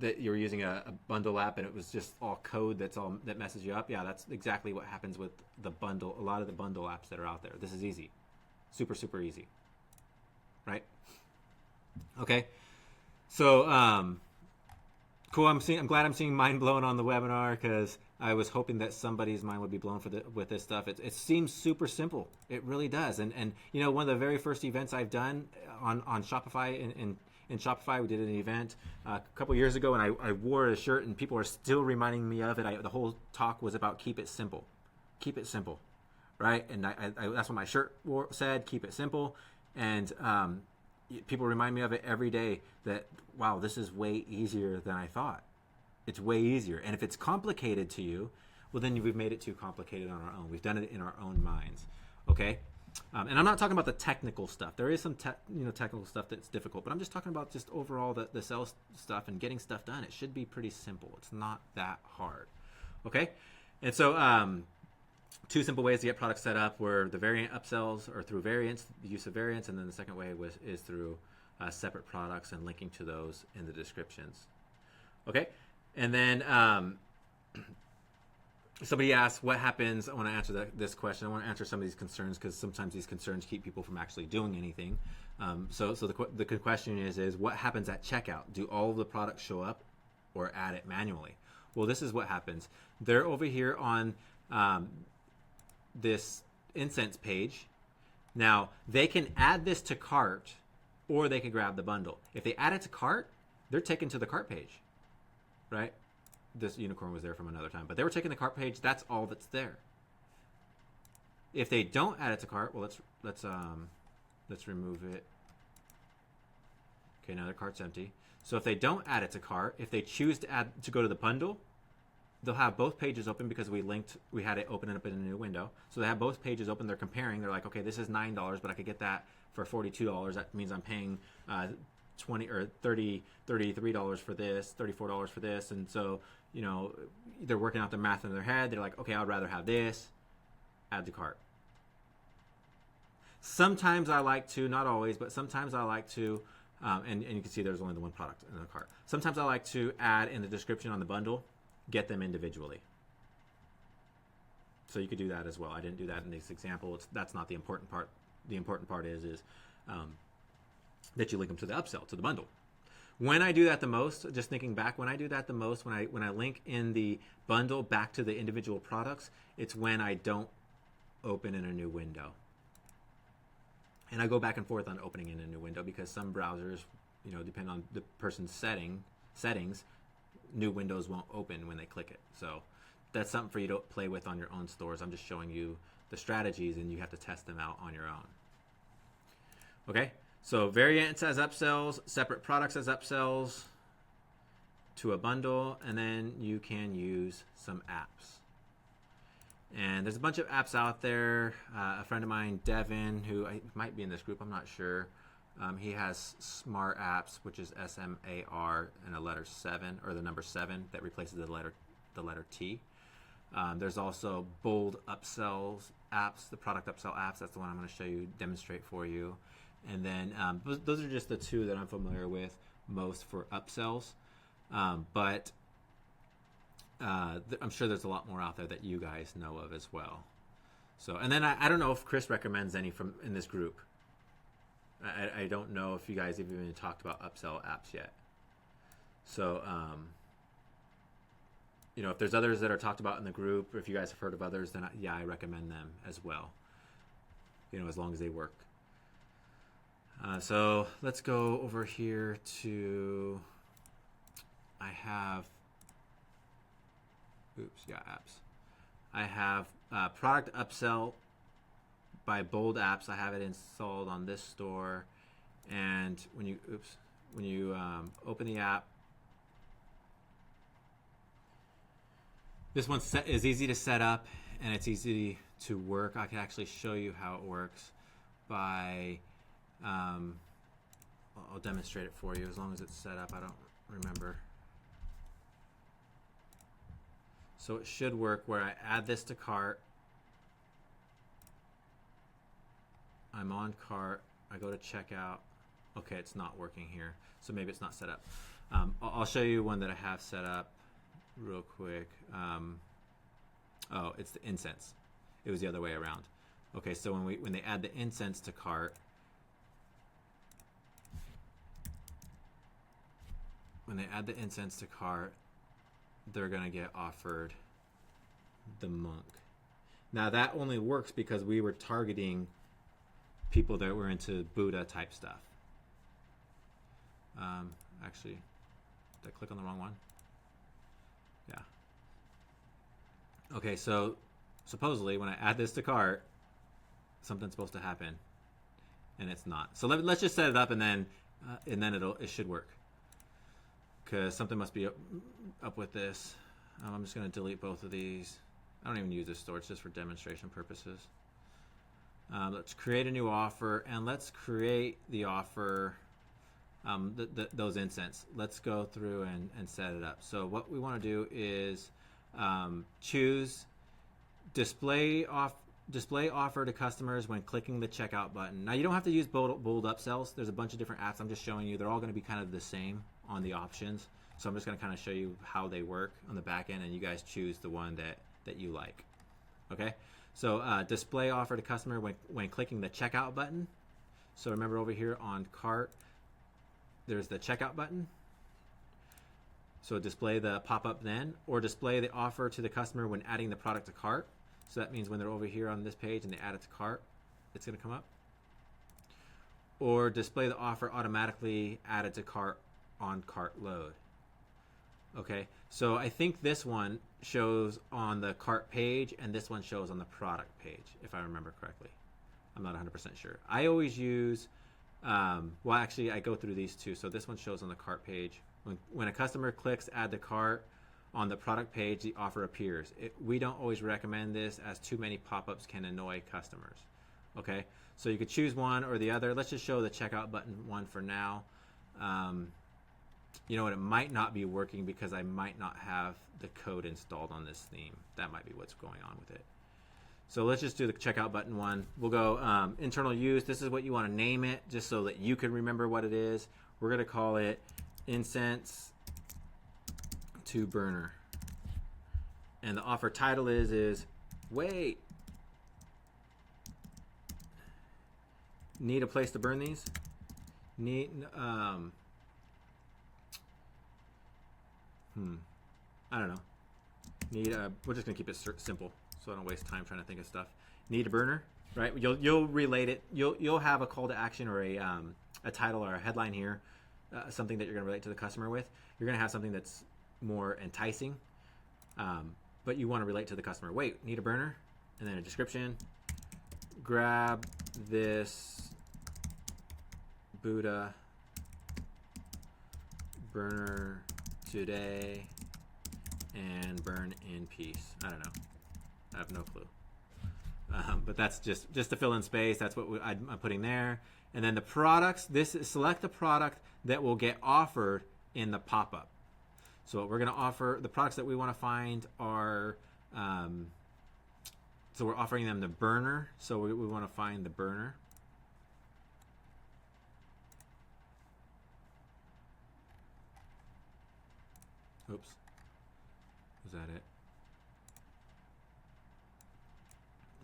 that you're using a bundle app and it was just all code that messes you up. Yeah, that's exactly what happens with the bundle. A lot of the bundle apps that are out there. This is easy, super easy, right? Okay, so cool. I'm glad I'm seeing mind blown on the webinar, because I was hoping that somebody's mind would be blown with this stuff. It seems super simple. It really does. And you know, one of the very first events I've done on Shopify, in Shopify, we did an event a couple years ago, and I wore a shirt, and people are still reminding me of it. The whole talk was about keep it simple, right? And that's what my shirt said, keep it simple. And people remind me of it every day, that wow, this is way easier than I thought. It's way easier. And if it's complicated to you, well, then we've made it too complicated on our own. We've done it in our own minds. Okay. And I'm not talking about the technical stuff. There is some technical stuff that's difficult, but I'm just talking about just overall the sales stuff and getting stuff done. It should be pretty simple. It's not that hard. Okay. And so two simple ways to get products set up were the variant upsells, or through variants, the use of variants, and then the second way is through separate products and linking to those in the descriptions. Okay. And then somebody asked, what happens? I want to answer this question. I want to answer some of these concerns, because sometimes these concerns keep people from actually doing anything. So the question is what happens at checkout? Do all of the products show up, or add it manually? Well, this is what happens. They're over here on this incense page. Now, they can add this to cart, or they can grab the bundle. If they add it to cart, they're taken to the cart page, right? This unicorn was there from another time, but they were taking the cart page. That's all that's there. If they don't add it to cart, well, let's remove it. Okay, now their cart's empty. So if they don't add it to cart, if they choose to go to the bundle, they'll have both pages open, because we had it open up in a new window. So they have both pages open. They're comparing. They're like, okay, this is $9, but I could get that for $42. That means I'm paying $20 or $33 for this, $34 for this. And so, you know, they're working out the math in their head. They're like, okay, I'd rather have this. Add to cart. Sometimes I like to, not always, but sometimes I like to, and you can see there's only the one product in the cart. Sometimes I like to add in the description on the bundle, get them individually. So you could do that as well. I didn't do that in this example. That's not the important part. The important part is that you link them to the upsell, to the bundle. When I do that the most, just thinking back, when I do that the most, when I link in the bundle back to the individual products, it's when I don't open in a new window. And I go back and forth on opening in a new window, because some browsers, you know, depend on the person's settings, new windows won't open when they click it. So that's something for you to play with on your own stores. I'm just showing you the strategies, and you have to test them out on your own. Okay, so variants as upsells, separate products as upsells to a bundle, and then you can use some apps. And there's a bunch of apps out there. A friend of mine, Devin, who might be in this group, I'm not sure. He has Smart Apps, which is SMAR and a letter 7, or the number 7 that replaces the letter T. There's also Bold Upsells apps, the product upsell apps. That's the one I'm going to show you, demonstrate for you. And then those are just the two that I'm familiar with most for upsells. But I'm sure there's a lot more out there that you guys know of as well. So, and then I don't know if Chris recommends any in this group. I don't know if you guys have even talked about upsell apps yet. So, you know, if there's others that are talked about in the group, or if you guys have heard of others, then I recommend them as well. You know, as long as they work. So let's go over here to, I have apps. I have product upsell by Bold Apps. I have it installed on this store, and when you open the app, this one is easy to set up, and it's easy to work. I can actually show you how it works. by, I'll demonstrate it for you as long as it's set up. I don't remember. So it should work where I add this to cart. I'm on cart. I go to checkout. Okay, it's not working here. So maybe it's not set up. I'll show you one that I have set up real quick. Oh, it's the incense. It was the other way around. Okay, so when they add the incense to cart, they're gonna get offered the monk. Now that only works because we were targeting people that were into Buddha type stuff. Actually, did I click on the wrong one? Yeah. Okay, so supposedly when I add this to cart, something's supposed to happen, and it's not. So let's just set it up, and then it should work. Because something must be up with this. I'm just going to delete both of these. I don't even use this store. It's just for demonstration purposes. Let's create a new offer, and let's create the offer, those incense. Let's go through and set it up. So what we want to do is choose display offer to customers when clicking the checkout button. Now you don't have to use bold upsells. There's a bunch of different apps I'm just showing you. They're all going to be kind of the same on the options. So I'm just going to kind of show you how they work on the back end, and you guys choose the one that you like. Okay, so display offer to customer when clicking the checkout button. So remember over here on cart, there's the checkout button. So display the pop-up then, or display the offer to the customer when adding the product to cart. So that means when they're over here on this page and they add it to cart, it's going to come up. Or display the offer automatically added to cart on cart load. Okay, so I think this one shows on the cart page and this one shows on the product page, if I remember correctly. I'm not 100% sure. I always use, well actually I go through these two. So this one shows on the cart page. When a customer clicks add to cart on the product page, the offer appears. We don't always recommend this as too many pop-ups can annoy customers. Okay, so you could choose one or the other. Let's just show the checkout button one for now. You know what, it might not be working because I might not have the code installed on this theme. That might be what's going on with it. So let's just do the checkout button one. We'll go internal use. This is what you want to name it, just so that you can remember what it is. We're going to call it incense to burner. And the offer title is wait, need a place to burn these? I don't know. We're just gonna keep it simple, so I don't waste time trying to think of stuff. Need a burner, right? You'll relate it. You'll have a call to action or a title or a headline here, something that you're gonna relate to the customer with. You're gonna have something that's more enticing, but you want to relate to the customer. Wait, need a burner, and then a description. Grab this Buddha burner today and burn in peace. I don't know. I have no clue. But that's just to fill in space. That's what I'm putting there. And then the products. Select the product that will get offered in the pop-up. So what we're going to offer, the products that we want to find are, so we're offering them the burner. So we want to find the burner. Oops. Was that it?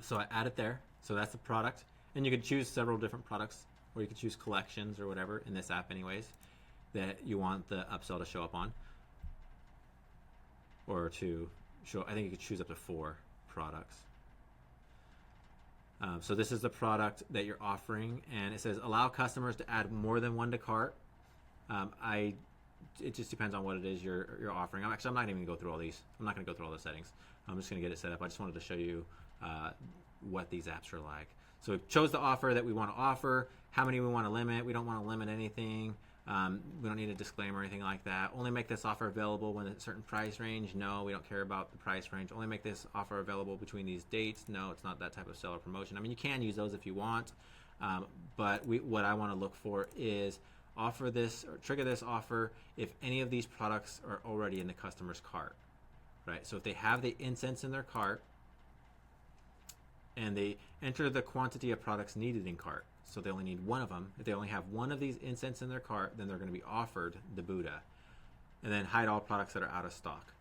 So I add it there. So that's the product. And you could choose several different products, or you could choose collections or whatever in this app anyways, that you want the upsell to show up on. Or to show, I think you could choose up to 4 products. So this is the product that you're offering, and it says allow customers to add more than one to cart. It just depends on what it is you're offering. I'm not even going to go through all these. I'm not going to go through all the settings. I'm just going to get it set up. I just wanted to show you what these apps are like. So we chose the offer that we want to offer, how many we want to limit. We don't want to limit anything. We don't need a disclaimer or anything like that. Only make this offer available when a certain price range. No, we don't care about the price range. Only make this offer available between these dates. No, it's not that type of seller promotion. I mean, you can use those if you want. But what I want to look for is offer this or trigger this offer if any of these products are already in the customer's cart, right? So if they have the incense in their cart and they enter the quantity of products needed in cart, so they only need one of them. If they only have one of these incense in their cart, then they're going to be offered the Buddha. And then hide all products that are out of stock.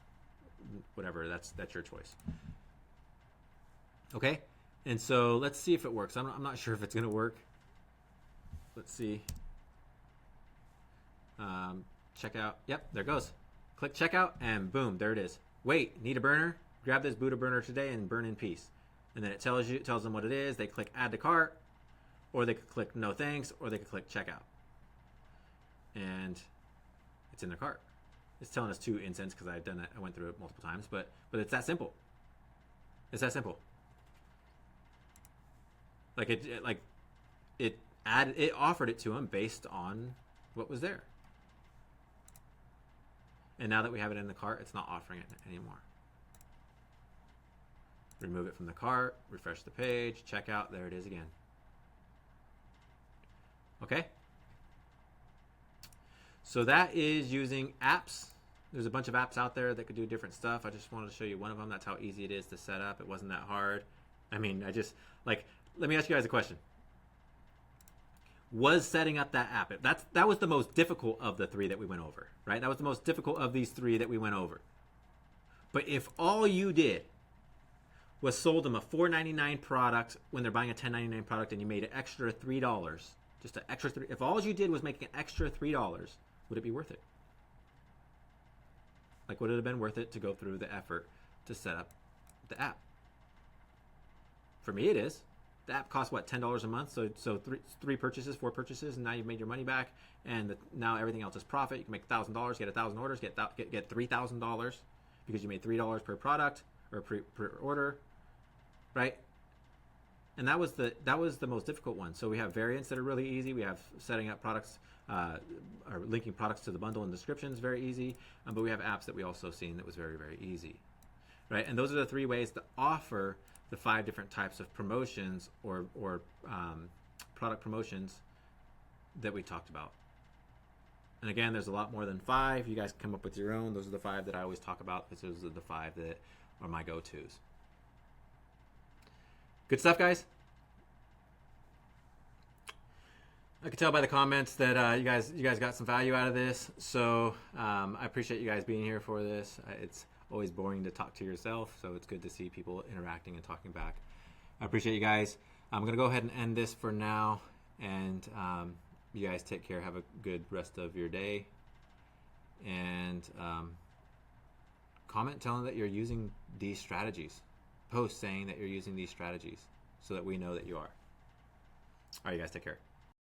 Whatever, that's your choice. Okay, and so let's see if it works. I'm not sure if it's going to work. Let's see. Checkout. Yep, there it goes. Click checkout, and boom, there it is. Wait, need a burner? Grab this Buddha burner today and burn in peace. And then it tells them what it is. They click add to cart, or they could click no thanks, or they could click checkout. And it's in their cart. It's telling us 2 incense because I've done it. I went through it multiple times, but it's that simple. It's that simple. Like it offered it to them based on what was there. And now that we have it in the cart, it's not offering it anymore. Remove it from the cart, refresh the page, check out, there it is again. Okay? So that is using apps. There's a bunch of apps out there that could do different stuff. I just wanted to show you one of them. That's how easy it is to set up. It wasn't that hard. I mean, let me ask you guys a question. Was setting up that app, that was the most difficult of the 3 that we went over, right? That was the most difficult of these 3 that we went over. But if all you did was sold them a $4.99 product when they're buying a $10.99 product and you made an extra $3, just an extra $3, if all you did was make an extra $3, would it be worth it? Like, would it have been worth it to go through the effort to set up the app? For me, it is. The app costs what, $10 a month? So 4 purchases, and now you've made your money back, and now everything else is profit. You can make $1,000, get 1,000 orders, get $3,000 because you made $3 per product or per order, right? And that was the most difficult one. So we have variants that are really easy. We have setting up products or linking products to the bundle and descriptions, very easy. But we have apps that we also seen that was very, very easy, right? And those are the 3 ways to offer the 5 different types of promotions or product promotions that we talked about. And again, there's a lot more than 5. You guys can come up with your own. Those are the 5 that I always talk about because those are the 5 that are my go-tos. Good stuff, guys. I can tell by the comments that you guys got some value out of this. So I appreciate you guys being here for this. It's always boring to talk to yourself, so it's good to see people interacting and talking back. I appreciate you guys. I'm going to go ahead and end this for now, and you guys take care. Have a good rest of your day, and comment telling that you're using these strategies. Post saying that you're using these strategies so that we know that you are. All right, you guys take care.